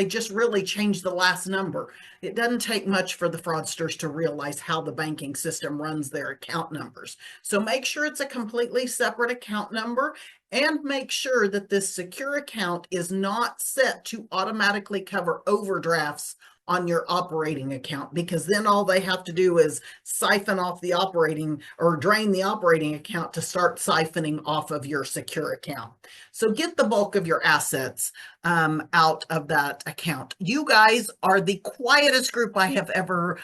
just really change the last number. It doesn't take much for the fraudsters to realize how the banking system runs their account numbers. So make sure it's a completely separate account number, and make sure that this secure account is not set to automatically cover overdrafts on your operating account, because then all they have to do is siphon off the operating or drain the operating account to start siphoning off of your secure account. So get the bulk of your assets out of that account. You guys are the quietest group I have ever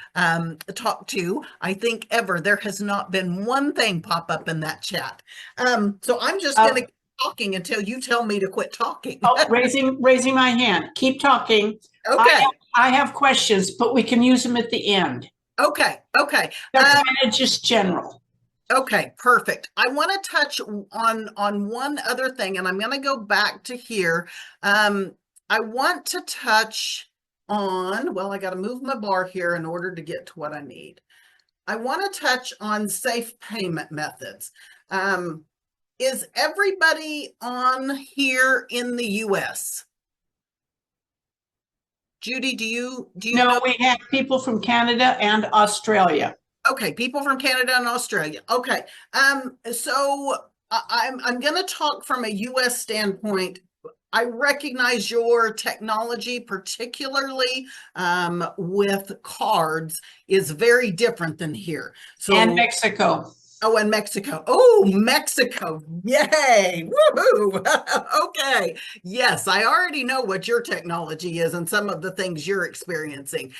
talked to. I think ever. There has not been one thing pop up in that chat. So I'm just going to keep talking until you tell me to quit talking. Raising my hand. Keep talking. Okay. I have questions, but we can use them at the end. Okay. They're kind of just general. Okay, perfect. I want to touch on one other thing, and I'm going to go back to here. I want to touch on, well, I got to move my bar here in order to get to what I need. I want to touch on safe payment methods. Is everybody on here in the US? Judy, do you know? We have people from Canada and Australia. Okay, people from Canada and Australia. Okay, so I'm going to talk from a US standpoint. I recognize your technology, particularly with cards, is very different than here. So, and Mexico. Oh, and Mexico. Oh, Mexico. Yay. Woohoo. Okay. Yes, I already know what your technology is and some of the things you're experiencing.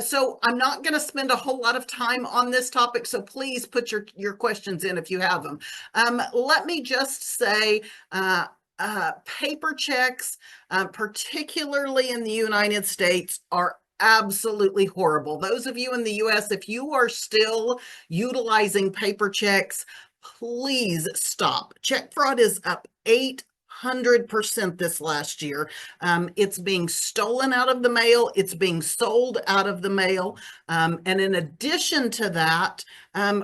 So I'm not going to spend a whole lot of time on this topic, so please put your questions in if you have them. Let me just say, paper checks, particularly in the United States, are absolutely horrible. Those of you in the US, if you are still utilizing paper checks, please stop. Check fraud is up 800% this last year. It's being stolen out of the mail. It's being sold out of the mail. And in addition to that,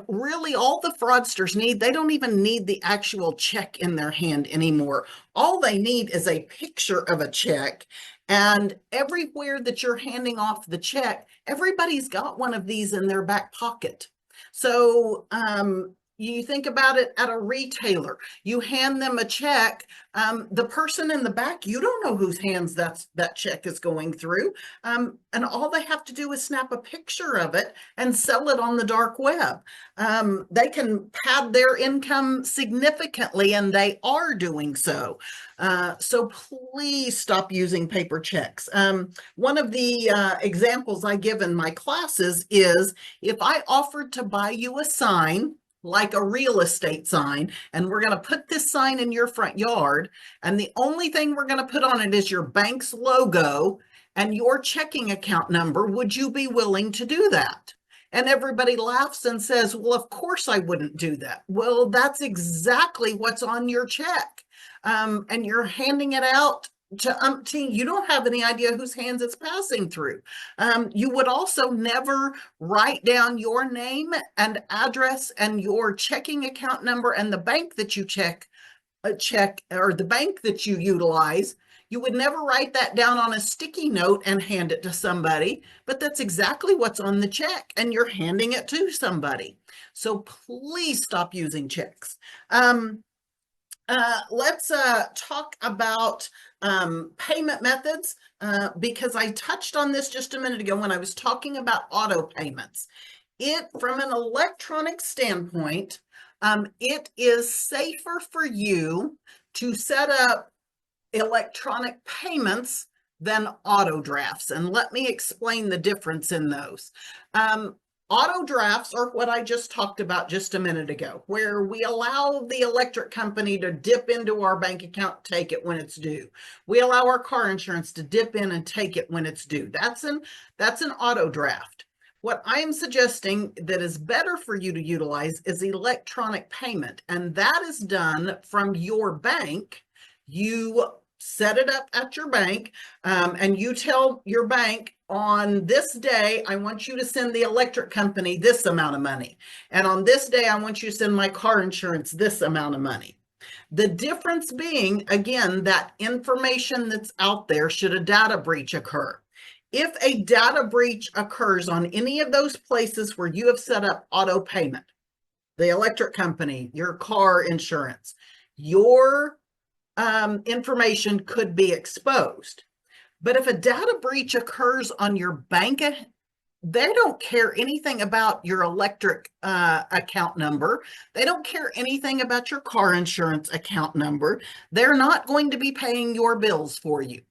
really all the fraudsters need, they don't even need the actual check in their hand anymore. All they need is a picture of a check. And everywhere that you're handing off the check, everybody's got one of these in their back pocket. So you think about it at a retailer, you hand them a check, the person in the back, you don't know whose hands that check is going through. And all they have to do is snap a picture of it and sell it on the dark web. They can pad their income significantly, and they are doing so. So please stop using paper checks. One of the examples I give in my classes is if I offered to buy you a sign, like a real estate sign, and we're going to put this sign in your front yard, and the only thing we're going to put on it is your bank's logo and your checking account number, would you be willing to do that? And everybody laughs and says, well, of course I wouldn't do that. Well, that's exactly what's on your check. And you're handing it out to umpteen, you don't have any idea whose hands it's passing through. You would also never write down your name and address and your checking account number and the bank that you check or the bank that you utilize. You would never write that down on a sticky note and hand it to somebody, but that's exactly what's on the check, and you're handing it to somebody. So please stop using checks. Let's talk about payment methods, because I touched on this just a minute ago when I was talking about auto payments. From an electronic standpoint, it is safer for you to set up electronic payments than auto drafts. And let me explain the difference in those. Auto drafts are what I just talked about just a minute ago, where we allow the electric company to dip into our bank account, take it when it's due. We allow our car insurance to dip in and take it when it's due. That's an auto draft. What I am suggesting that is better for you to utilize is electronic payment, and that is done from your bank. You set it up at your bank, and you tell your bank, on this day, I want you to send the electric company this amount of money. And on this day, I want you to send my car insurance this amount of money. The difference being, again, that information that's out there should a data breach occur. If a data breach occurs on any of those places where you have set up auto payment, the electric company, your car insurance, your information could be exposed. But if a data breach occurs on your bank, they don't care anything about your electric account number. They don't care anything about your car insurance account number. They're not going to be paying your bills for you.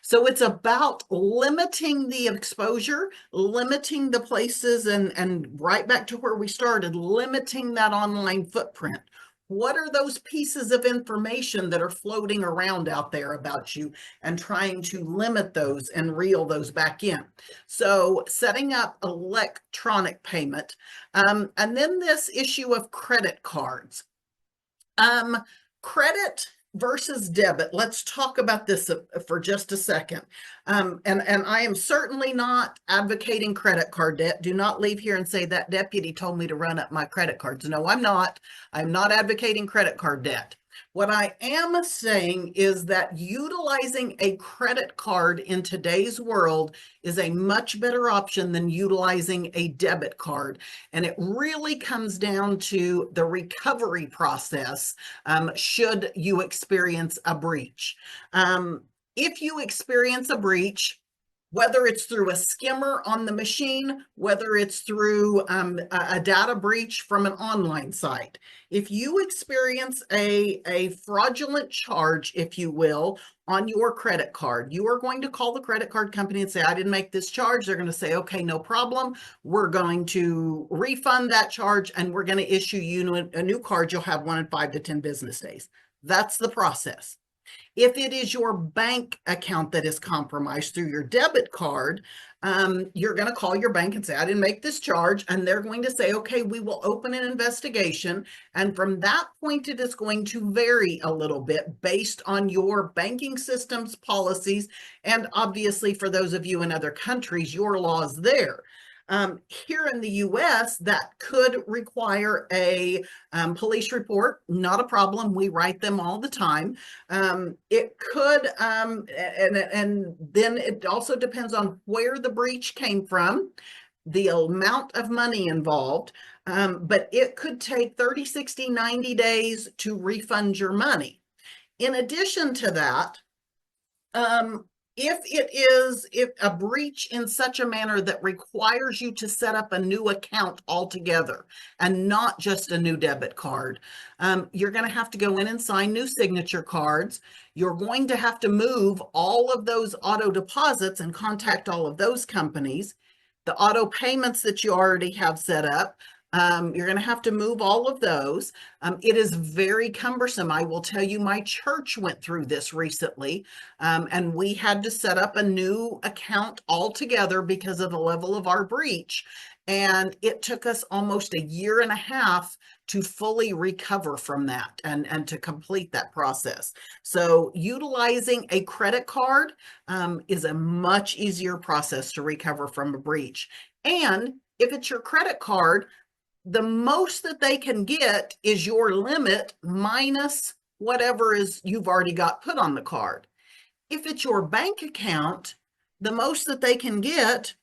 So it's about limiting the exposure, limiting the places, and right back to where we started, limiting that online footprint. What are those pieces of information that are floating around out there about you, and trying to limit those and reel those back in? So setting up electronic payment. And then this issue of credit cards. Credit versus debit. Let's talk about this for just a second. And I am certainly not advocating credit card debt. Do not leave here and say that deputy told me to run up my credit cards. No, I'm not. I'm not advocating credit card debt. What I am saying is that utilizing a credit card in today's world is a much better option than utilizing a debit card. And it really comes down to the recovery process should you experience a breach. If you experience a breach, whether it's through a skimmer on the machine, whether it's through a data breach from an online site, if you experience a fraudulent charge, if you will, on your credit card, you are going to call the credit card company and say, I didn't make this charge. They're going to say, okay, no problem. We're going to refund that charge, and we're going to issue you a new card. You'll have one in 5 to 10 business days. That's the process. If it is your bank account that is compromised through your debit card, you're going to call your bank and say, I didn't make this charge. And they're going to say, okay, we will open an investigation. And from that point, it is going to vary a little bit based on your banking system's policies. And obviously, for those of you in other countries, your laws there. Here in the US, that could require a police report. Not a problem. We write them all the time. It could, and then it also depends on where the breach came from, the amount of money involved, but it could take 30, 60, 90 days to refund your money. In addition to that, if a breach in such a manner that requires you to set up a new account altogether and not just a new debit card, you're going to have to go in and sign new signature cards. You're going to have to move all of those auto deposits and contact all of those companies. The auto payments that you already have set up, you're going to have to move all of those. It is very cumbersome. I will tell you, my church went through this recently, and we had to set up a new account altogether because of the level of our breach. And it took us almost 1.5 years to fully recover from that and to complete that process. So utilizing a credit card is a much easier process to recover from a breach. And if it's your credit card, the most that they can get is your limit minus whatever is you've already got put on the card. If it's your bank account, the most that they can get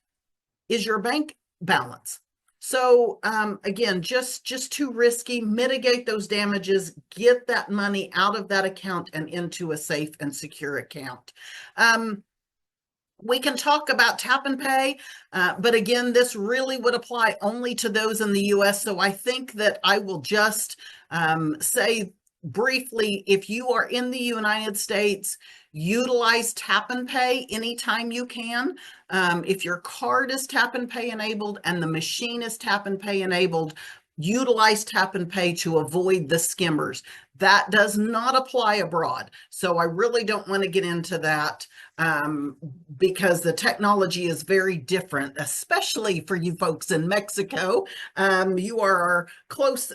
is your bank balance. So again, just too risky. Mitigate those damages, get that money out of that account and into a safe and secure account. We can talk about tap and pay, but again, this really would apply only to those in the US. So I think that I will just say briefly, if you are in the United States, utilize tap and pay anytime you can. If your card is tap and pay enabled and the machine is tap and pay enabled, utilize tap and pay to avoid the skimmers. That does not apply abroad. So I really don't want to get into that because the technology is very different, especially for you folks in Mexico. You are our close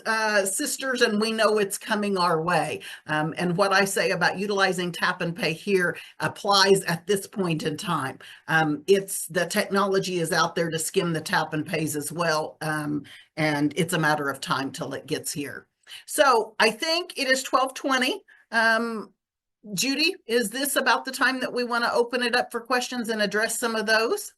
sisters, and we know it's coming our way. And what I say about utilizing tap and pay here applies at this point in time. The technology is out there to skim the tap and pays as well. And it's a matter of time till it gets here. So I think it is 12:20. Judy, is this about the time that we want to open it up for questions and address some of those?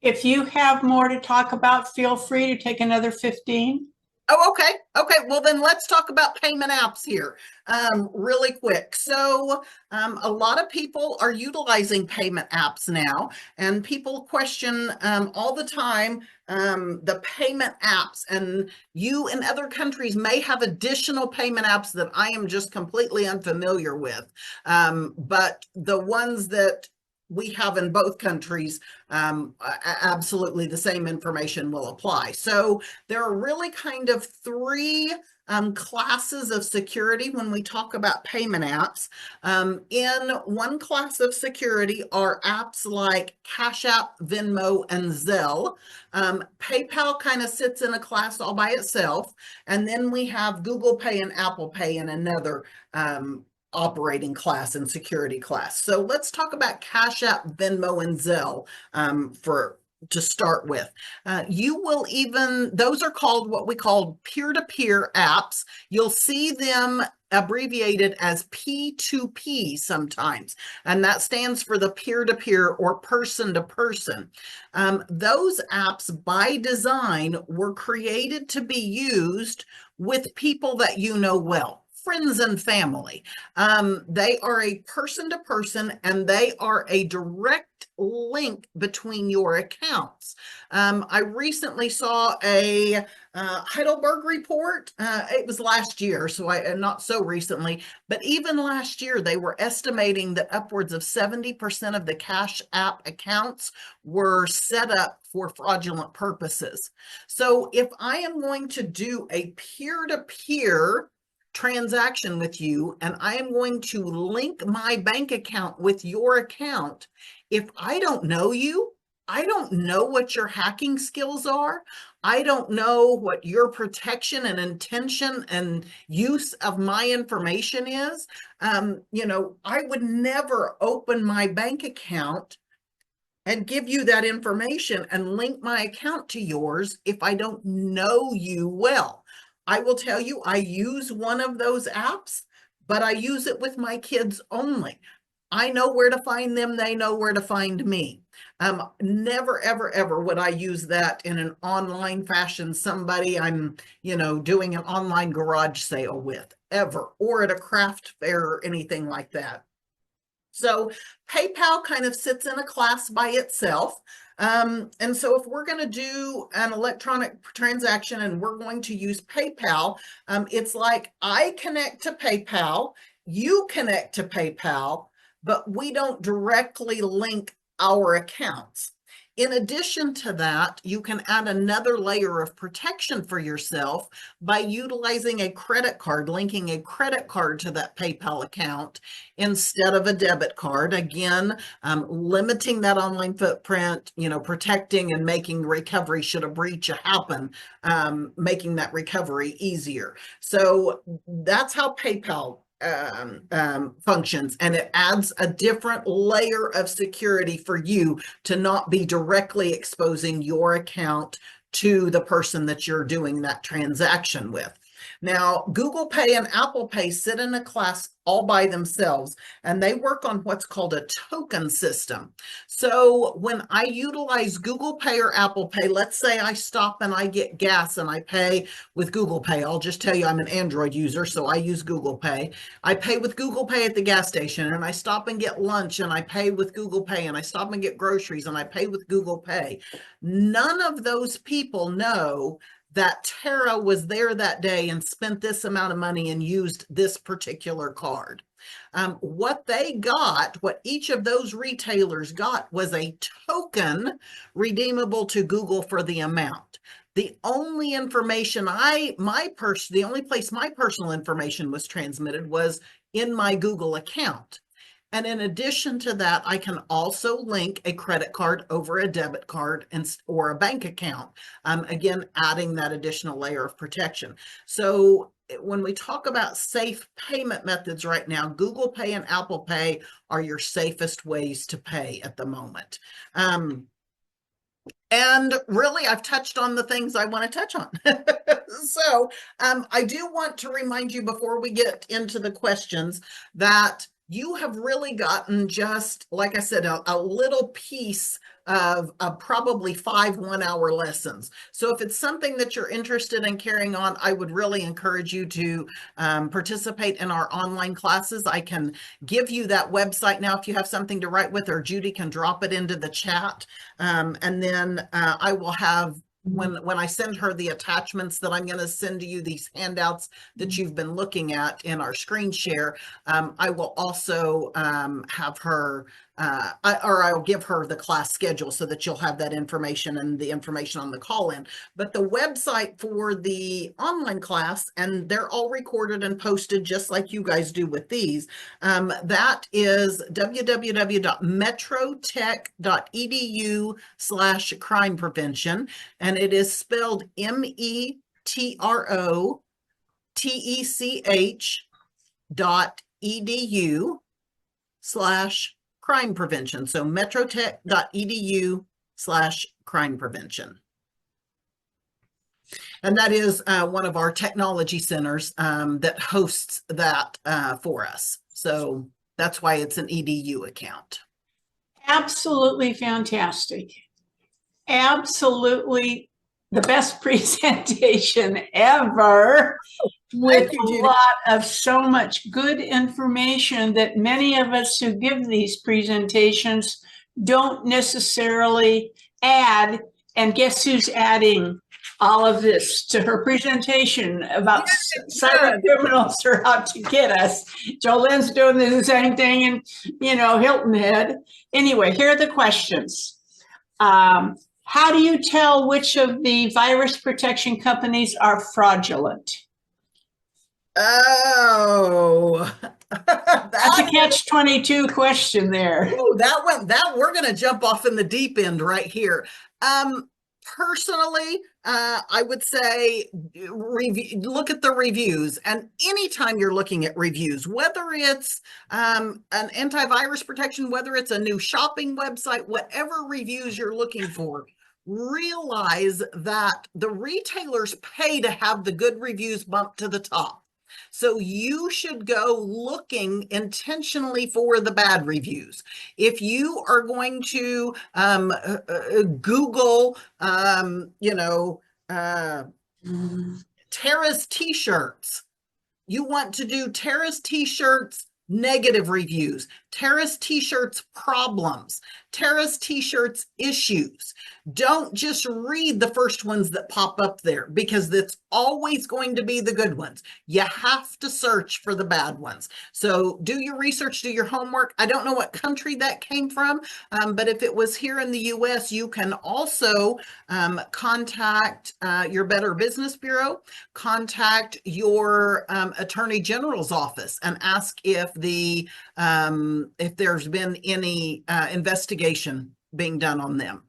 If you have more to talk about, feel free to take another 15. Oh, okay. Okay. Well, then let's talk about payment apps here really quick. So a lot of people are utilizing payment apps now, and people question all the time the payment apps. And you in other countries may have additional payment apps that I am just completely unfamiliar with. But the ones that we have in both countries, absolutely the same information will apply. So there are really kind of three classes of security when we talk about payment apps. In one class of security are apps like Cash App, Venmo, and Zelle. PayPal kind of sits in a class all by itself. And then we have Google Pay and Apple Pay in another operating class and security class. So let's talk about Cash App, Venmo, and Zelle to start with. You will those are called what we call peer-to-peer apps. You'll see them abbreviated as P2P sometimes, and that stands for the peer-to-peer or person-to-person. Those apps by design were created to be used with people that you know well. Friends and family. They are a person-to-person, and they are a direct link between your accounts. I recently saw a Heidelberg report. It was last year, so not so recently, but even last year, they were estimating that upwards of 70% of the Cash App accounts were set up for fraudulent purposes. So if I am going to do a peer-to-peer transaction with you, and I am going to link my bank account with your account, if I don't know you, I don't know what your hacking skills are. I don't know what your protection and intention and use of my information is. I would never open my bank account and give you that information and link my account to yours if I don't know you well. I will tell you, I use one of those apps, but I use it with my kids only. I know where to find them. They know where to find me. Never, ever, ever would I use that in an online fashion, somebody I'm, doing an online garage sale with, ever, or at a craft fair or anything like that. So PayPal kind of sits in a class by itself. And so if we're going to do an electronic transaction and we're going to use PayPal, it's like I connect to PayPal, you connect to PayPal, but we don't directly link our accounts. In addition to that, you can add another layer of protection for yourself by utilizing a credit card, linking a credit card to that PayPal account instead of a debit card. Again, limiting that online footprint, protecting and making recovery should a breach happen, making that recovery easier. So that's how PayPal functions, and it adds a different layer of security for you to not be directly exposing your account to the person that you're doing that transaction with. Now, Google Pay and Apple Pay sit in a class all by themselves, and they work on what's called a token system. So when I utilize Google Pay or Apple Pay, let's say I stop and I get gas and I pay with Google Pay. I'll just tell you I'm an Android user, so I use Google Pay. I pay with Google Pay at the gas station, and I stop and get lunch and I pay with Google Pay, and I stop and get groceries and I pay with Google Pay. None of those people know that Tara was there that day and spent this amount of money and used this particular card. What each of those retailers got was a token redeemable to Google for the amount. The only information the only place my personal information was transmitted was in my Google account. And in addition to that, I can also link a credit card over a debit card or a bank account. Again, adding that additional layer of protection. So when we talk about safe payment methods right now, Google Pay and Apple Pay are your safest ways to pay at the moment. And really, I've touched on the things I want to touch on. So I do want to remind you before we get into the questions that you have really gotten just, like I said, a little piece of probably 5 1-hour lessons. So if it's something that you're interested in carrying on, I would really encourage you to participate in our online classes. I can give you that website now if you have something to write with, or Judy can drop it into the chat. And then I will have, when I send her the attachments that I'm going to send to you, these handouts that you've been looking at in our screen share, I will also have her, or I'll give her the class schedule so that you'll have that information and the information on the call-in. But the website for the online class, and they're all recorded and posted just like you guys do with these, that is www.metrotech.edu/crime prevention. And it is spelled metrotech.edu/crime prevention. So metrotech.edu/crime prevention. And that is one of our technology centers that hosts that for us. So that's why it's an EDU account. Absolutely fantastic. Absolutely the best presentation ever, with you, a Judy. lot of so much good information that many of us who give these presentations don't necessarily add. And guess who's adding all of this to her presentation about cyber criminals are out to get us? Jolene's doing the same thing in, Hilton Head. Anyway, here are the questions. How do you tell which of the virus protection companies are fraudulent? Oh, That's a catch-22 question there. Oh, we're going to jump off in the deep end right here. Personally, I would say look at the reviews. And anytime you're looking at reviews, whether it's an antivirus protection, whether it's a new shopping website, whatever reviews you're looking for, realize that the retailers pay to have the good reviews bumped to the top. So you should go looking intentionally for the bad reviews. If you are going to Google, Tara's t-shirts, you want to do Tara's t-shirts negative reviews, Tara's t-shirts problems, Tara's t-shirts issues. Don't just read the first ones that pop up there, because that's always going to be the good ones. You have to search for the bad ones. So do your research, do your homework. I don't know what country that came from, but if it was here in the US, you can also contact your Better Business Bureau, contact your Attorney General's office, and ask if there's been any investigation being done on them.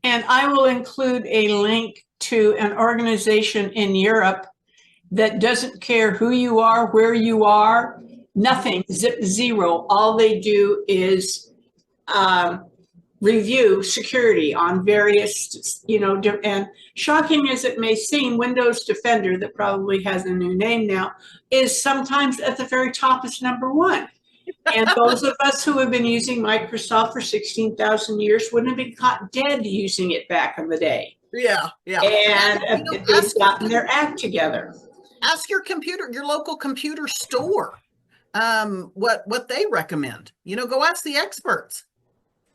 And I will include a link to an organization in Europe that doesn't care who you are, where you are, nothing, zero. All they do is review security on various, and shocking as it may seem, Windows Defender, that probably has a new name now, is sometimes at the very top as #1. And those of us who have been using Microsoft for 16,000 years wouldn't have been caught dead using it back in the day. Yeah. And they've gotten their act together. Ask your local computer store what they recommend. Go ask the experts.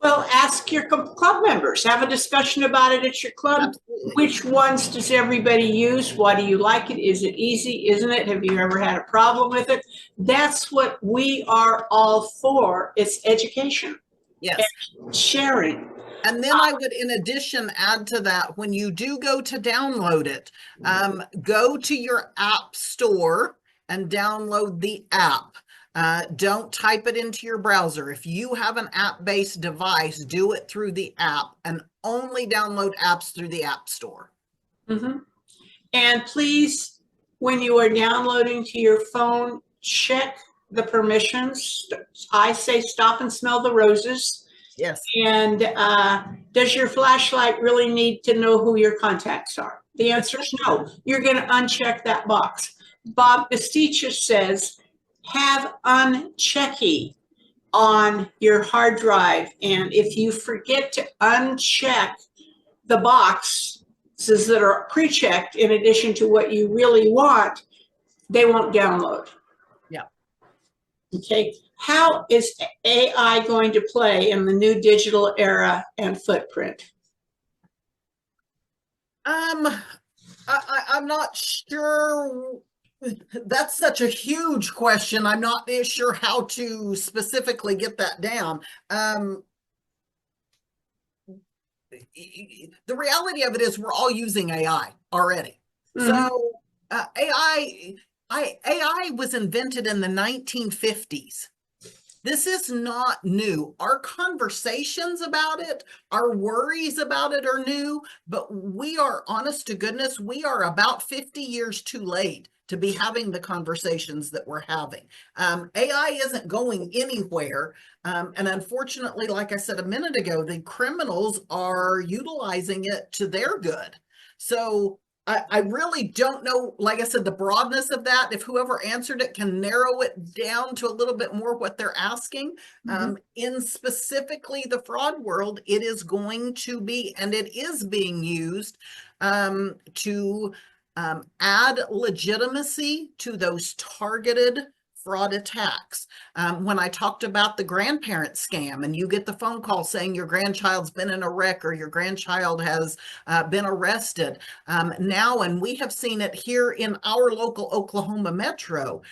Well, ask your club members. Have a discussion about it at your club. Absolutely. Which ones does everybody use? Why do you like it? Is it easy? Isn't it? Have you ever had a problem with it? That's what we are all for. It's education. Yes. And sharing. And then I would, in addition, add to that, when you do go to download it, go to your app store and download the app. Don't type it into your browser. If you have an app-based device, do it through the app, and only download apps through the App Store. Mm-hmm. And please, when you are downloading to your phone, check the permissions. I say stop and smell the roses. Yes. And does your flashlight really need to know who your contacts are? The answer is no. You're going to uncheck that box. Bob Basticha says, have unchecky on your hard drive. And if you forget to uncheck the boxes that are pre-checked in addition to what you really want, they won't download. Yeah. Okay. How is AI going to play in the new digital era and footprint? I'm not sure. That's such a huge question. I'm not sure how to specifically get that down. The reality of it is we're all using AI already. Mhm. So AI was invented in the 1950s. This is not new. Our conversations about it, our worries about it are new, but we are, honest to goodness, we are about 50 years too late to be having the conversations that we're having. AI isn't going anywhere. And unfortunately, like I said a minute ago, the criminals are utilizing it to their good. So I really don't know, like I said, the broadness of that. If whoever answered it can narrow it down to a little bit more what they're asking. In specifically the fraud world, it is going to be, and it is being used to add legitimacy to those targeted fraud attacks. When I talked about the grandparent scam and you get the phone call saying your grandchild's been in a wreck or your grandchild has been arrested now, and we have seen it here in our local Oklahoma metro,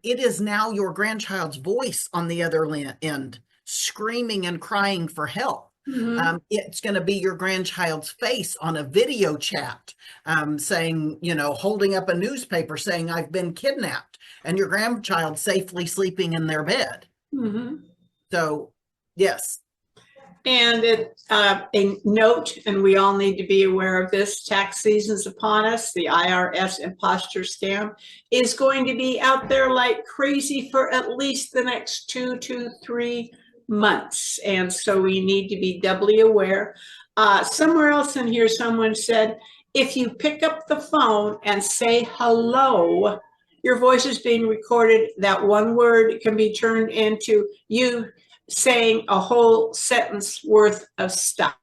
it is now your grandchild's voice on the other end screaming and crying for help. It's going to be your grandchild's face on a video chat saying, you know, holding up a newspaper saying, I've been kidnapped, and your grandchild safely sleeping in their bed. So, yes. And a note, and we all need to be aware of this, tax season's upon us. The IRS imposter scam is going to be out there like crazy for at least the next 2 to 3 months. And so we need to be doubly aware. Somewhere else in here, someone said, if you pick up the phone and say hello, your voice is being recorded. That one word can be turned into you saying a whole sentence worth of stuff.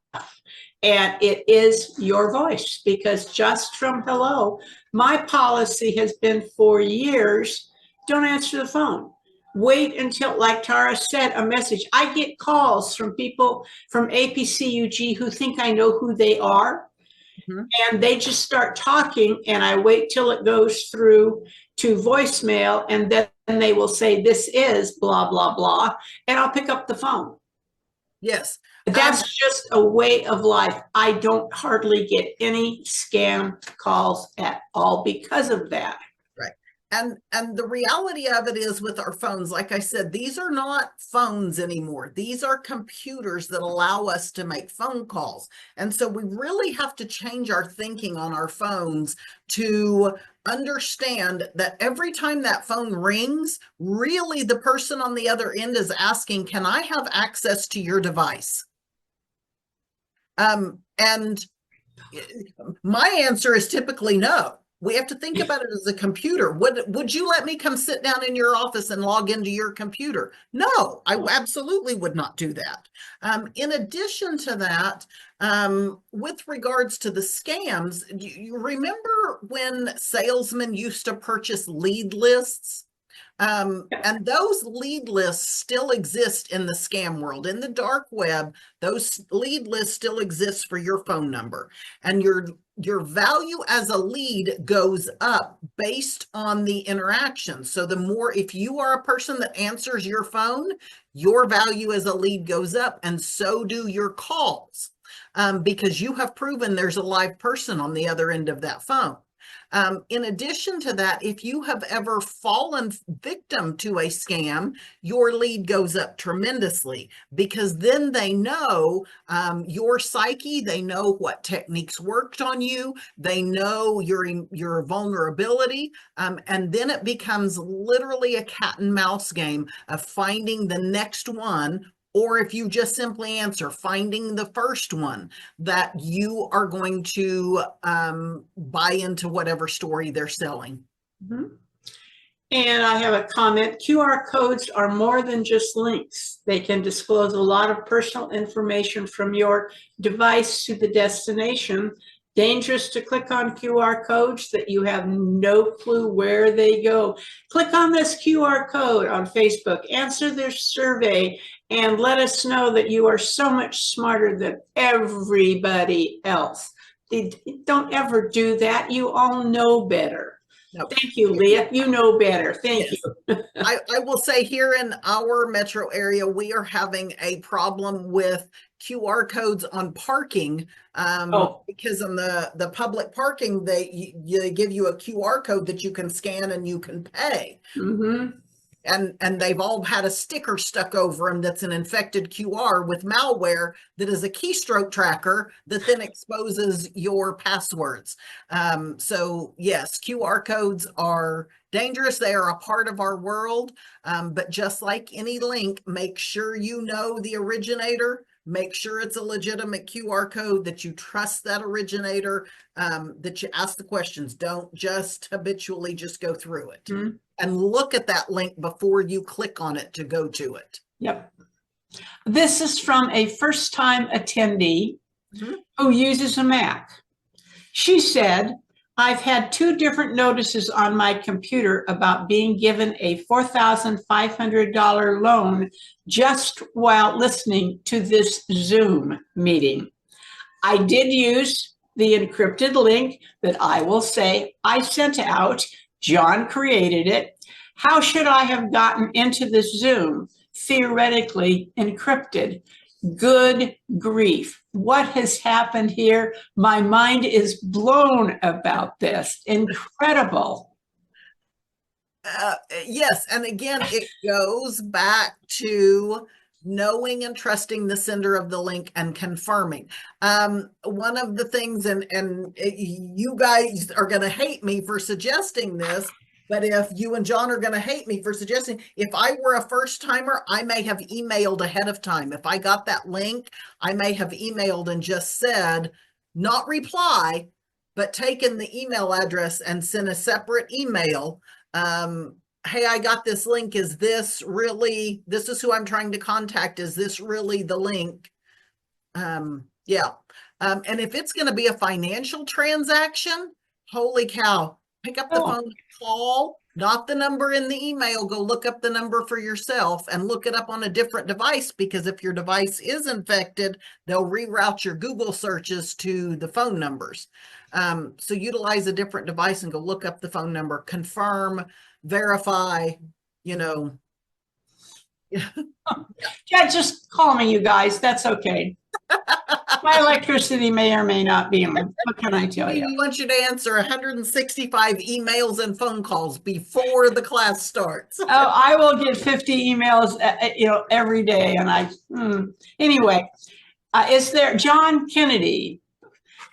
And it is your voice, because just from hello, my policy has been for years, don't answer the phone. Wait until, like Tara said, a message. I get calls from people from APCUG who think I know who they are. And they just start talking, and I wait till it goes through to voicemail, and then they will say, this is blah, blah, blah, and I'll pick up the phone. Yes. That's just a way of life. I don't hardly get any scam calls at all because of that. Right. And the reality of it is with our phones, like I said, these are not phones anymore. These are computers that allow us to make phone calls. And so we really have to change our thinking on our phones to understand that every time that phone rings, really the person on the other end is asking, can I have access to your device? And my answer is typically no. We have to think about it as a computer. Would you let me come sit down in your office and log into your computer? No, I absolutely would not do that. In addition to that, with regards to the scams, you remember when salesmen used to purchase lead lists? And those lead lists still exist in the scam world. In the dark web, those lead lists still exist for your phone number. And your value as a lead goes up based on the interaction. So the more, if you are a person that answers your phone, your value as a lead goes up, and so do your calls, because you have proven there's a live person on the other end of that phone. In addition to that, if you have ever fallen victim to a scam, your lead goes up tremendously, because then they know your psyche, they know what techniques worked on you, they know your vulnerability, and then it becomes literally a cat and mouse game of finding the next one. Or if you just simply answer, finding the first one that you are going to buy into whatever story they're selling. And I have a comment. QR codes are more than just links. They can disclose a lot of personal information from your device to the destination. Dangerous to click on QR codes that you have no clue where they go. Click on this QR code on Facebook, answer their survey, and let us know that you are so much smarter than everybody else. Don't ever do that. You all know better. No. Thank you, Leah. You know better. Thank Yes. you. I will say here in our metro area, we are having a problem with QR codes on parking. Because on the public parking, they give you a QR code that you can scan and you can pay. Mm-hmm. And they've all had a sticker stuck over them that's an infected QR with malware that is a keystroke tracker that then exposes your passwords. So yes, QR codes are dangerous. They are a part of our world, but just like any link, make sure you know the originator. Make sure it's a legitimate QR code, that you trust that originator, that you ask the questions. Don't just habitually just go through it. Mm-hmm. And look at that link before you click on it to go to it. Yep. This is from a first-time attendee who uses a Mac. She said, I've had 2 different notices on my computer about being given a $4,500 loan just while listening to this Zoom meeting. I did use the encrypted link that I will say I sent out. John created it. How should I have gotten into this Zoom? Theoretically encrypted. Good grief. What has happened here? My mind is blown about this. Incredible. Yes. And again, it goes back to knowing and trusting the sender of the link and confirming. One of the things, and you guys are going to hate me for suggesting this, but if you and John are going to hate me for suggesting, if I were a first timer, I may have emailed ahead of time. If I got that link, I may have emailed and just said, not reply, but taken the email address and sent a separate email. Hey, I got this link. Is this really, this is who I'm trying to contact. Is this really the link? Yeah. And if it's going to be a financial transaction, holy cow, pick up the phone, call, not the number in the email, go look up the number for yourself and look it up on a different device, because if your device is infected, they'll reroute your Google searches to the phone numbers. So utilize a different device and go look up the phone number, confirm, verify, you know. Yeah, just call me, you guys. That's okay. My electricity may or may not be on. What can I tell you? We want you to answer 165 emails and phone calls before the class starts. Oh, I will get 50 emails, every day. And anyway, is there, John Kennedy,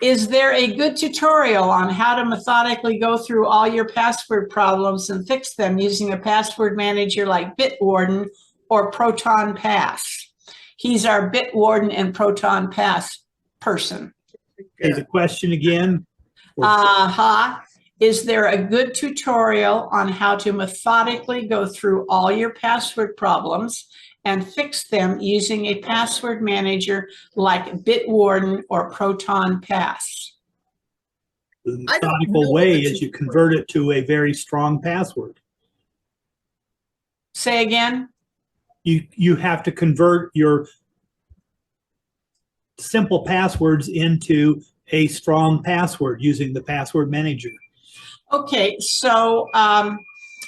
is there a good tutorial on how to methodically go through all your password problems and fix them using a password manager like Bitwarden or Proton Pass? He's our Bitwarden and Proton Pass person. Okay, the question again. Is there a good tutorial on how to methodically go through all your password problems and fix them using a password manager like Bitwarden or Proton Pass? The methodical way is you convert it to a very strong password. Say again? You have to convert your simple passwords into a strong password using the password manager. Okay, so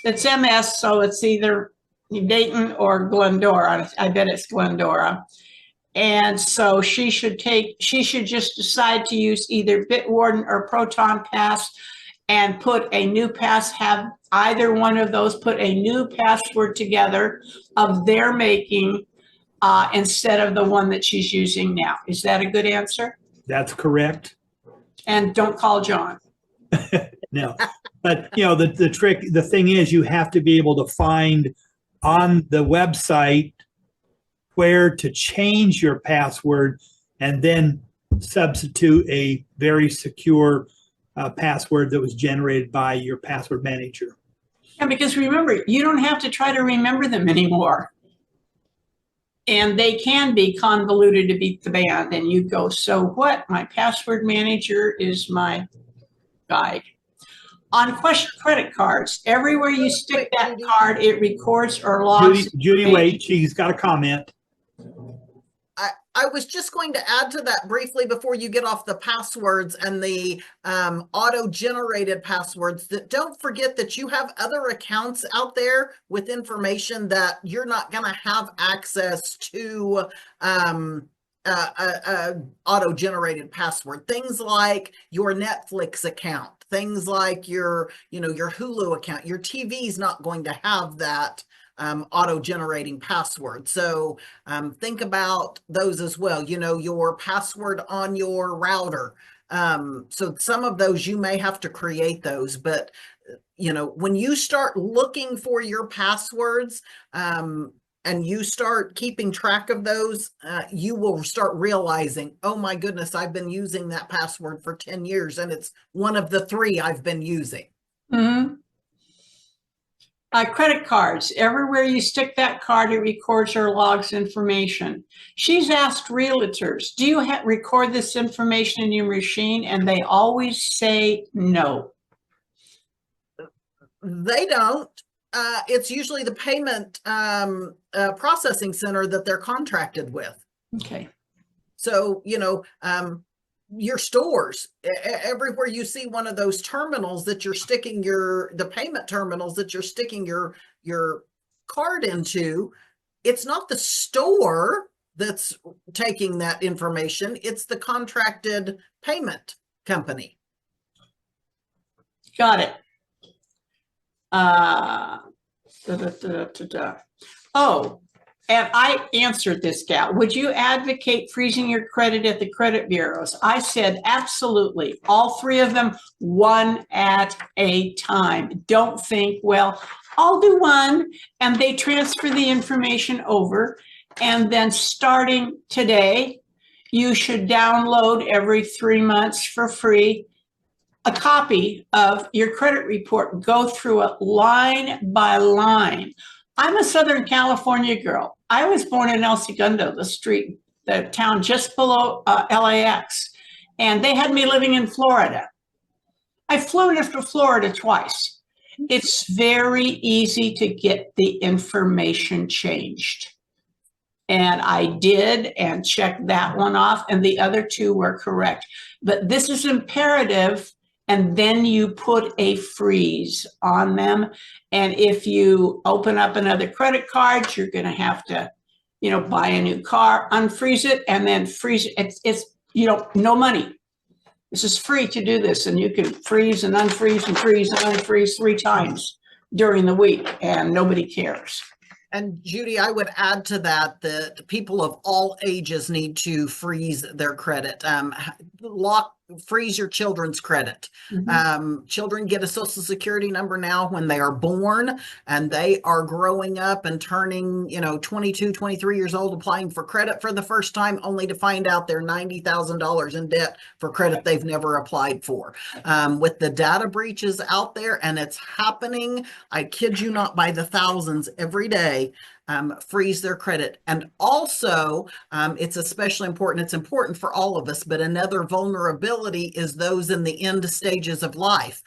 it's MS, so it's either Dayton or Glendora. I bet it's Glendora. And so she should just decide to use either Bitwarden or Proton Pass and put a new have either one of those put a new password together of their making instead of the one that she's using now. Is that a good answer? That's correct. And don't call John. No, but the trick, the thing is, you have to be able to find on the website where to change your password and then substitute a very secure password that was generated by your password manager. And because remember, you don't have to try to remember them anymore. And they can be convoluted to beat the band. And you go, so what? My password manager is my guide. On question credit cards, everywhere you stick that card, it records or logs. Judy, wait, she's got a comment. I was just going to add to that briefly before you get off the passwords and the auto-generated passwords, that don't forget that you have other accounts out there with information that you're not going to have access to auto-generated password. Things like your Netflix account, things like your Hulu account. Your TV's not going to have that auto-generating password. So think about those as well. Your password on your router. So some of those you may have to create those, but when you start looking for your passwords and you start keeping track of those, you will start realizing, oh my goodness, I've been using that password for 10 years and it's one of the 3 I've been using. Mm-hmm. Credit cards, everywhere you stick that card, it records or logs information. She's asked realtors, do you record this information in your machine? And they always say no. They don't. It's usually the payment processing center that they're contracted with. Okay. So, your stores, everywhere you see one of those terminals that you're sticking the payment terminals that you're sticking your card into, it's not the store that's taking that information, it's the contracted payment company. Got it. Oh, and I answered this gal. Would you advocate freezing your credit at the credit bureaus? I said, absolutely. All 3 of them, one at a time. Don't think, well, I'll do one. And they transfer the information over. And then starting today, you should download every 3 months for free a copy of your credit report. Go through it line by line. I'm a Southern California girl. I was born in El Segundo, the town just below LAX, and they had me living in Florida. I flew to Florida twice. It's very easy to get the information changed. And I did and checked that one off, and the other 2 were correct. But this is imperative. And then you put a freeze on them. And if you open up another credit card, you're going to have to, buy a new car, unfreeze it, and then freeze it. It's no money. This is free to do this. And you can freeze and unfreeze and freeze and unfreeze 3 times during the week, and nobody cares. And Judy, I would add to that people of all ages need to freeze their credit. Freeze your children's credit. Mm-hmm. Children get a Social Security number now when they are born, and they are growing up and turning, 22, 23 years old, applying for credit for the first time, only to find out they're $90,000 in debt for credit they've never applied for. With the data breaches out there, and it's happening, I kid you not, by the thousands every day. Freeze their credit. And also, it's especially important, it's important for all of us, but another vulnerability is those in the end stages of life.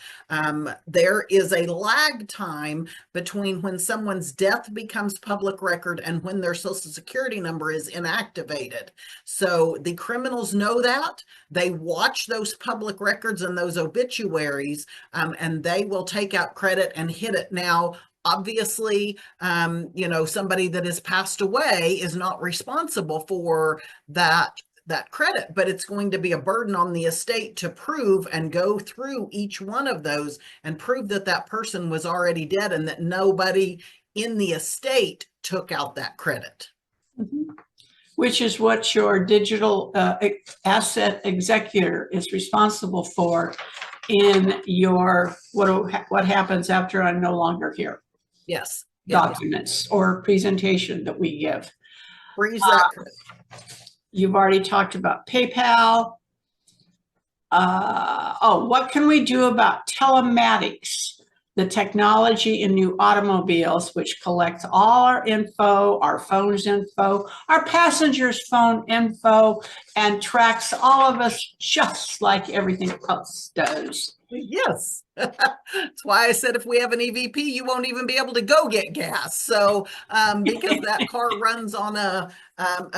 There is a lag time between when someone's death becomes public record and when their Social Security number is inactivated. So the criminals know that. They watch those public records and those obituaries, and they will take out credit and hit it now. Obviously, somebody that has passed away is not responsible for that credit, but it's going to be a burden on the estate to prove and go through each one of those and prove that that person was already dead and that nobody in the estate took out that credit. Mm-hmm. Which is what your digital asset executor is responsible for in your what happens after I'm no longer here. Yes. Documents or presentation that we give. Freeze that. You've already talked about PayPal. What can we do about telematics? the technology in new automobiles, which collects all our info, our phone's info, our passengers' phone info, and tracks all of us just like everything else does. Yes. That's why I said if we have an EVP, you won't even be able to go get gas. So because that car runs on a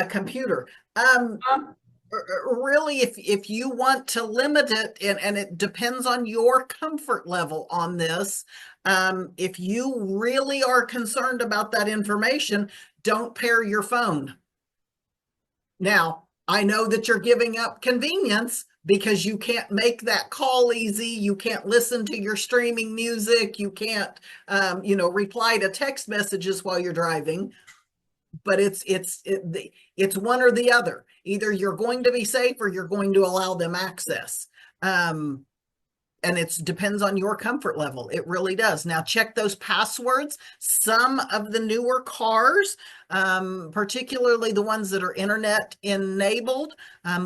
computer. Really, if you want to limit it, and it depends on your comfort level on this, if you really are concerned about that information, don't pair your phone. Now, I know that you're giving up convenience because you can't make that call easy. You can't listen to your streaming music. You can't, reply to text messages while you're driving. But it's one or the other. Either you're going to be safe or you're going to allow them access. And it depends on your comfort level. It really does. Now check those passwords. Some of the newer cars, particularly the ones that are internet enabled,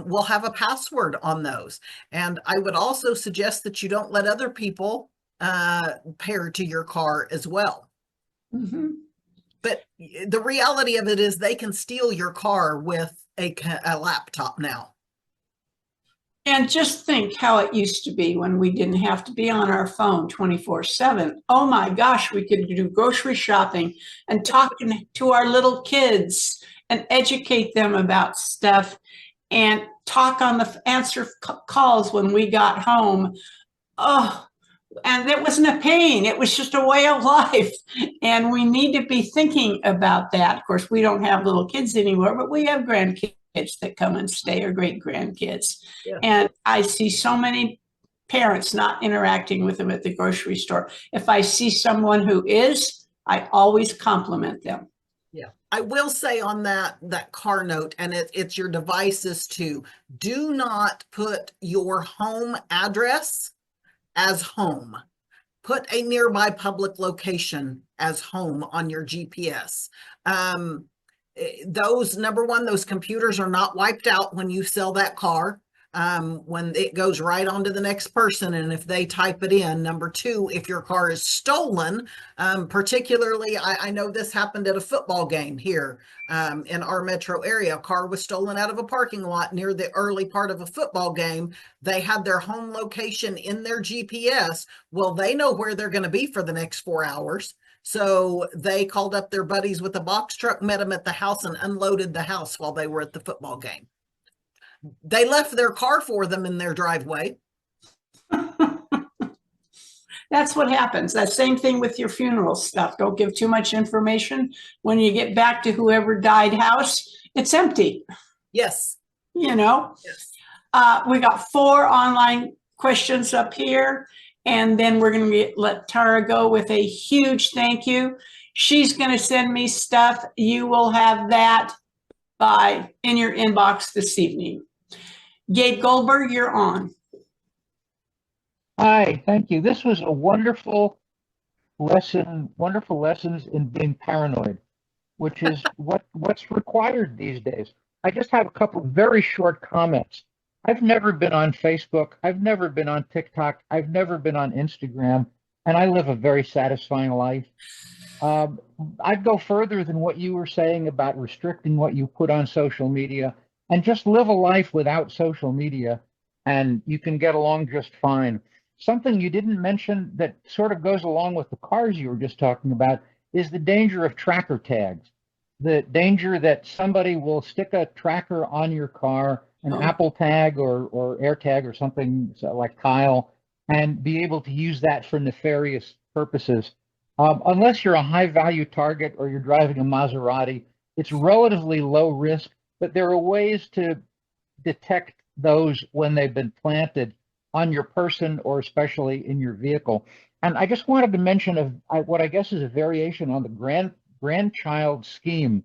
will have a password on those. And I would also suggest that you don't let other people pair to your car as well. Mm-hmm. But the reality of it is they can steal your car with a laptop now. And just think how it used to be when we didn't have to be on our phone 24/7. Oh my gosh, we could do grocery shopping and talk to our little kids and educate them about stuff and talk on the answer calls when we got home. Oh, and it wasn't a pain. It was just a way of life. And we need to be thinking about that. Of course, we don't have little kids anymore, but we have grandkids that come and stay, or great grandkids. Yeah. And I see so many parents not interacting with them at the grocery store. If I see someone who is, I always compliment them. Yeah, I will say on that car note, and it's your devices too, do not put your home address as home. Put a nearby public location as home on your GPS. Number one, those computers are not wiped out when you sell that car. When it goes right on to the next person, and if they type it in. Number two, if your car is stolen, particularly, I know this happened at a football game here in our metro area. A car was stolen out of a parking lot near the early part of a football game. They had their home location in their GPS. Well, they know where they're going to be for the next 4 hours. So they called up their buddies with a box truck, met them at the house, and unloaded the house while they were at the football game. They left their car for them in their driveway. That's what happens. That same thing with your funeral stuff. Don't give too much information. When you get back to whoever died house, it's empty. Yes. You know? Yes. We got 4 online questions up here, and then we're going to let Tara go with a huge thank you. She's going to send me stuff. You will have that in your inbox this evening. Gabe Goldberg, you're on. Hi, thank you. This was a wonderful lessons in being paranoid, which is what's required these days. I just have a couple of very short comments. I've never been on Facebook. I've never been on TikTok. I've never been on Instagram, and I live a very satisfying life. I'd go further than what you were saying about restricting what you put on social media, and just live a life without social media, and you can get along just fine. Something you didn't mention that sort of goes along with the cars you were just talking about is the danger of tracker tags. The danger that somebody will stick a tracker on your car, an Apple tag or AirTag or something like Kyle, and be able to use that for nefarious purposes. Unless you're a high-value target or you're driving a Maserati, it's relatively low risk, but there are ways to detect those when they've been planted on your person or especially in your vehicle. And I just wanted to mention what I guess is a variation on the grandchild scheme.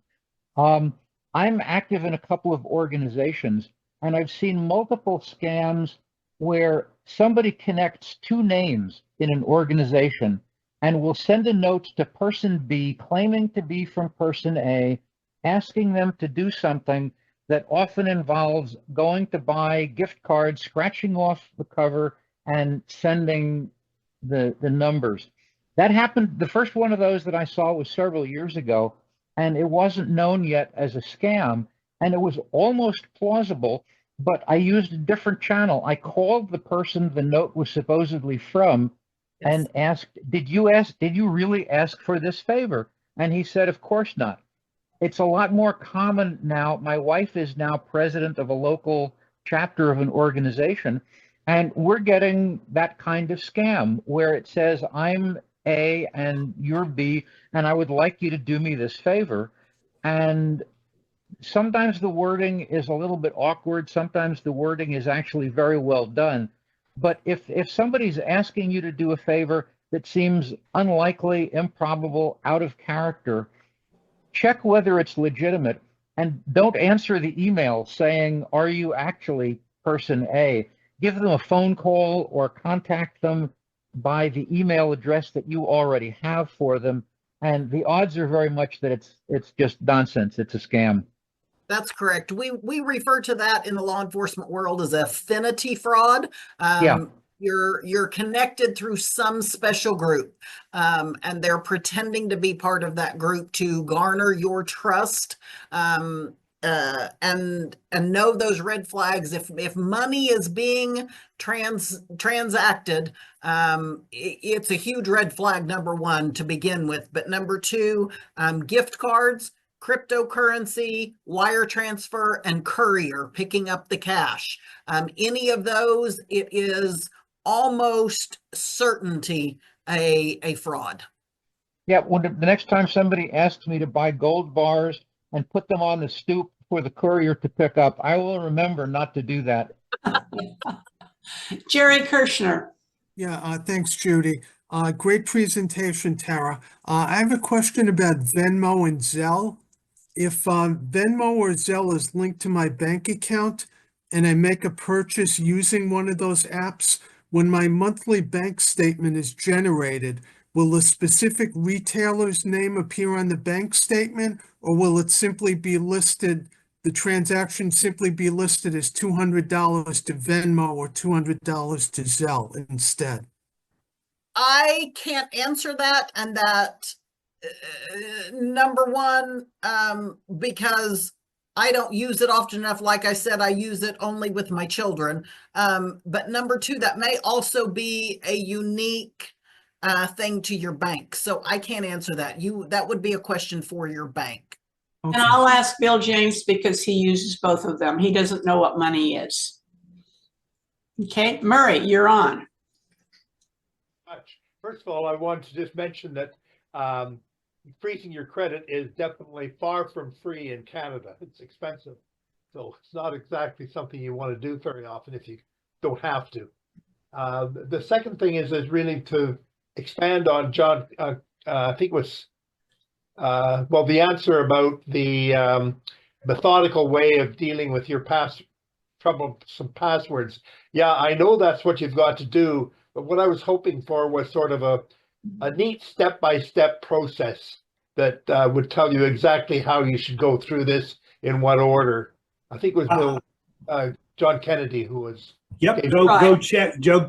I'm active in a couple of organizations, and I've seen multiple scams where somebody connects 2 names in an organization and will send a note to person B claiming to be from person A, asking them to do something that often involves going to buy gift cards, scratching off the cover, and sending the numbers. That happened. The first one of those that I saw was several years ago, and it wasn't known yet as a scam, and it was almost plausible, but I used a different channel. I called the person the note was supposedly from Yes. and asked, did you really ask for this favor? And he said, of course not. It's a lot more common now. My wife is now president of a local chapter of an organization, and we're getting that kind of scam where it says, I'm A and you're B, and I would like you to do me this favor. And sometimes the wording is a little bit awkward. Sometimes the wording is actually very well done. But if somebody's asking you to do a favor that seems unlikely, improbable, out of character, check whether it's legitimate, and don't answer the email saying, are you actually person A? Give them a phone call or contact them by the email address that you already have for them. And the odds are very much that it's just nonsense. It's a scam. That's correct. We refer to that in the law enforcement world as affinity fraud. Yeah. You're connected through some special group, and they're pretending to be part of that group to garner your trust, and know those red flags. If money is being transacted, it's a huge red flag, number one, to begin with. But number two, gift cards, cryptocurrency, wire transfer, and courier picking up the cash. Any of those, it is almost certainty a fraud. Yeah, when the next time somebody asks me to buy gold bars and put them on the stoop for the courier to pick up, I will remember not to do that. Jerry Kirschner. Yeah, thanks, Judy. Great presentation, Tara. I have a question about Venmo and Zelle. If Venmo or Zelle is linked to my bank account and I make a purchase using one of those apps, when my monthly bank statement is generated, will the specific retailer's name appear on the bank statement, or will it simply be listed, the transaction simply be listed as $200 to Venmo or $200 to Zelle instead? I can't answer that, and that number one, because I don't use it often enough. Like I said, I use it only with my children. But number two, that may also be a unique thing to your bank. So I can't answer that. That would be a question for your bank. Okay. And I'll ask Bill James because he uses both of them. He doesn't know what money is. Okay, Murray, you're on. First of all, I want to just mention that freezing your credit is definitely far from free in Canada. It's expensive. So it's not exactly something you want to do very often if you don't have to. The second thing is really to expand on John, I think it was, well, the answer about the methodical way of dealing with your troublesome passwords. Yeah, I know that's what you've got to do, but what I was hoping for was sort of a neat step-by-step process that would tell you exactly how you should go through this in what order. I think it was John Kennedy who was. Yep,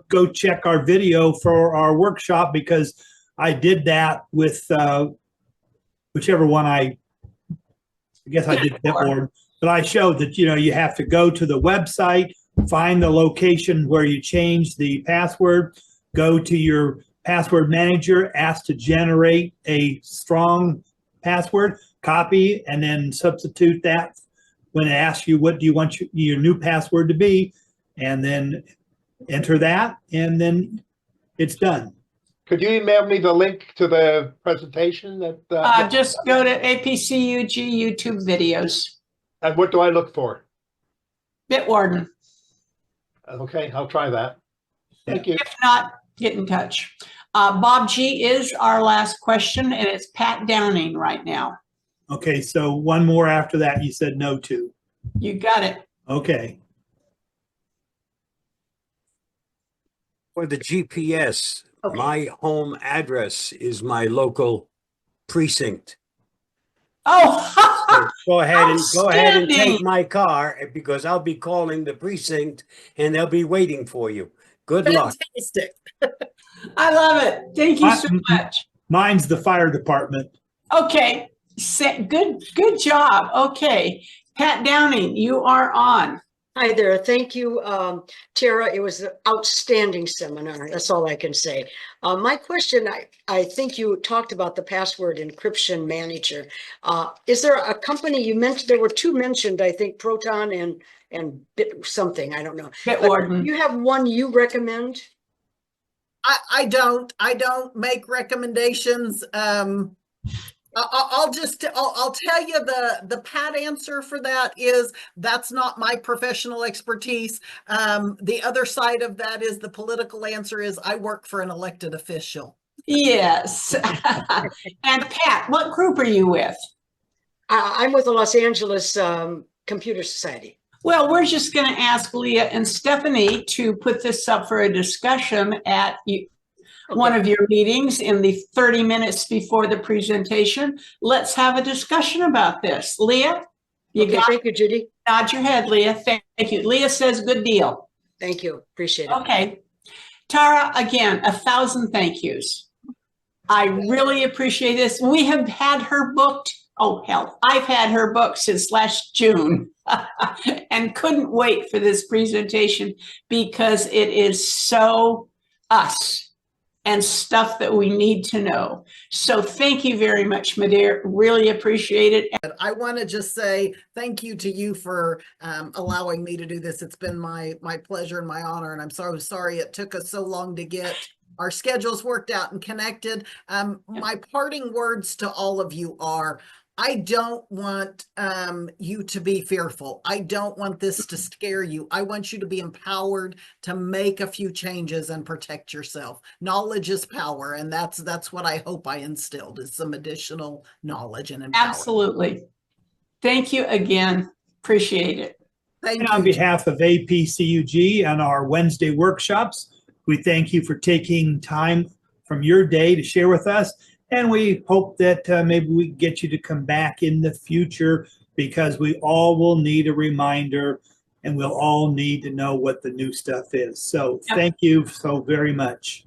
go check our video for our workshop, because I did that with whichever one I guess I did Bitwarden, but I showed that, you know, you have to go to the website, find the location where you change the password, go to your password manager, ask to generate a strong password, copy, and then substitute that when it asks you what do you want your new password to be, and then enter that, and then it's done. Could you email me the link to the presentation? That Just go to APCUG YouTube videos. And what do I look for? Bitwarden. Okay, I'll try that. Thank you. If not, get in touch. Bob G is our last question, and it's Pat Downing right now. Okay, so one more after that you said no to. You got it. Okay. For the GPS, Okay. my home address is my local precinct. Oh, So go ahead and Outstanding. take my car, because I'll be calling the precinct and they'll be waiting for you. Good luck. Fantastic. I love it. Thank you so much. Mine's the fire department. Okay, good job. Okay, Pat Downing, you are on. Hi there. Thank you, Tara. It was an outstanding seminar. That's all I can say. My question, I think you talked about the password encryption manager. Is there a company you mentioned? There were two mentioned, I think, Proton and Bit something. I don't know. Bitwarden. Do you have one you recommend? I don't make recommendations. I'll tell you the pat answer for that is that's not my professional expertise. The other side of that is the political answer is I work for an elected official. Yes. And Pat, what group are you with? I'm with the Los Angeles Computer Society. Well, we're just going to ask Leah and Stephanie to put this up for a discussion at one of your meetings in the 30 minutes before the presentation. Let's have a discussion about this. Leah, Thank you, Judy. Nod your head, Leah. Thank you. Leah says good deal. Thank you. Appreciate it. Okay. Tara, again, 1,000 thank yous. I really appreciate this. We have had her booked. Oh, hell, I've had her booked since last June and couldn't wait for this presentation because it is so us and stuff that we need to know. So thank you very much, my dear. Really appreciate it. I want to just say thank you to you for allowing me to do this. It's been my pleasure and my honor, and I'm so sorry it took us so long to get our schedules worked out and connected. My parting words to all of you are, I don't want you to be fearful. I don't want this to scare you. I want you to be empowered to make a few changes and protect yourself. Knowledge is power, and that's what I hope I instilled is some additional knowledge and empowerment. Absolutely. Thank you again. Appreciate it. Thank And you. on behalf of APCUG and our Wednesday workshops, we thank you for taking time from your day to share with us. And we hope that maybe we can get you to come back in the future because we all will need a reminder and we'll all need to know what the new stuff is. So thank you so very much.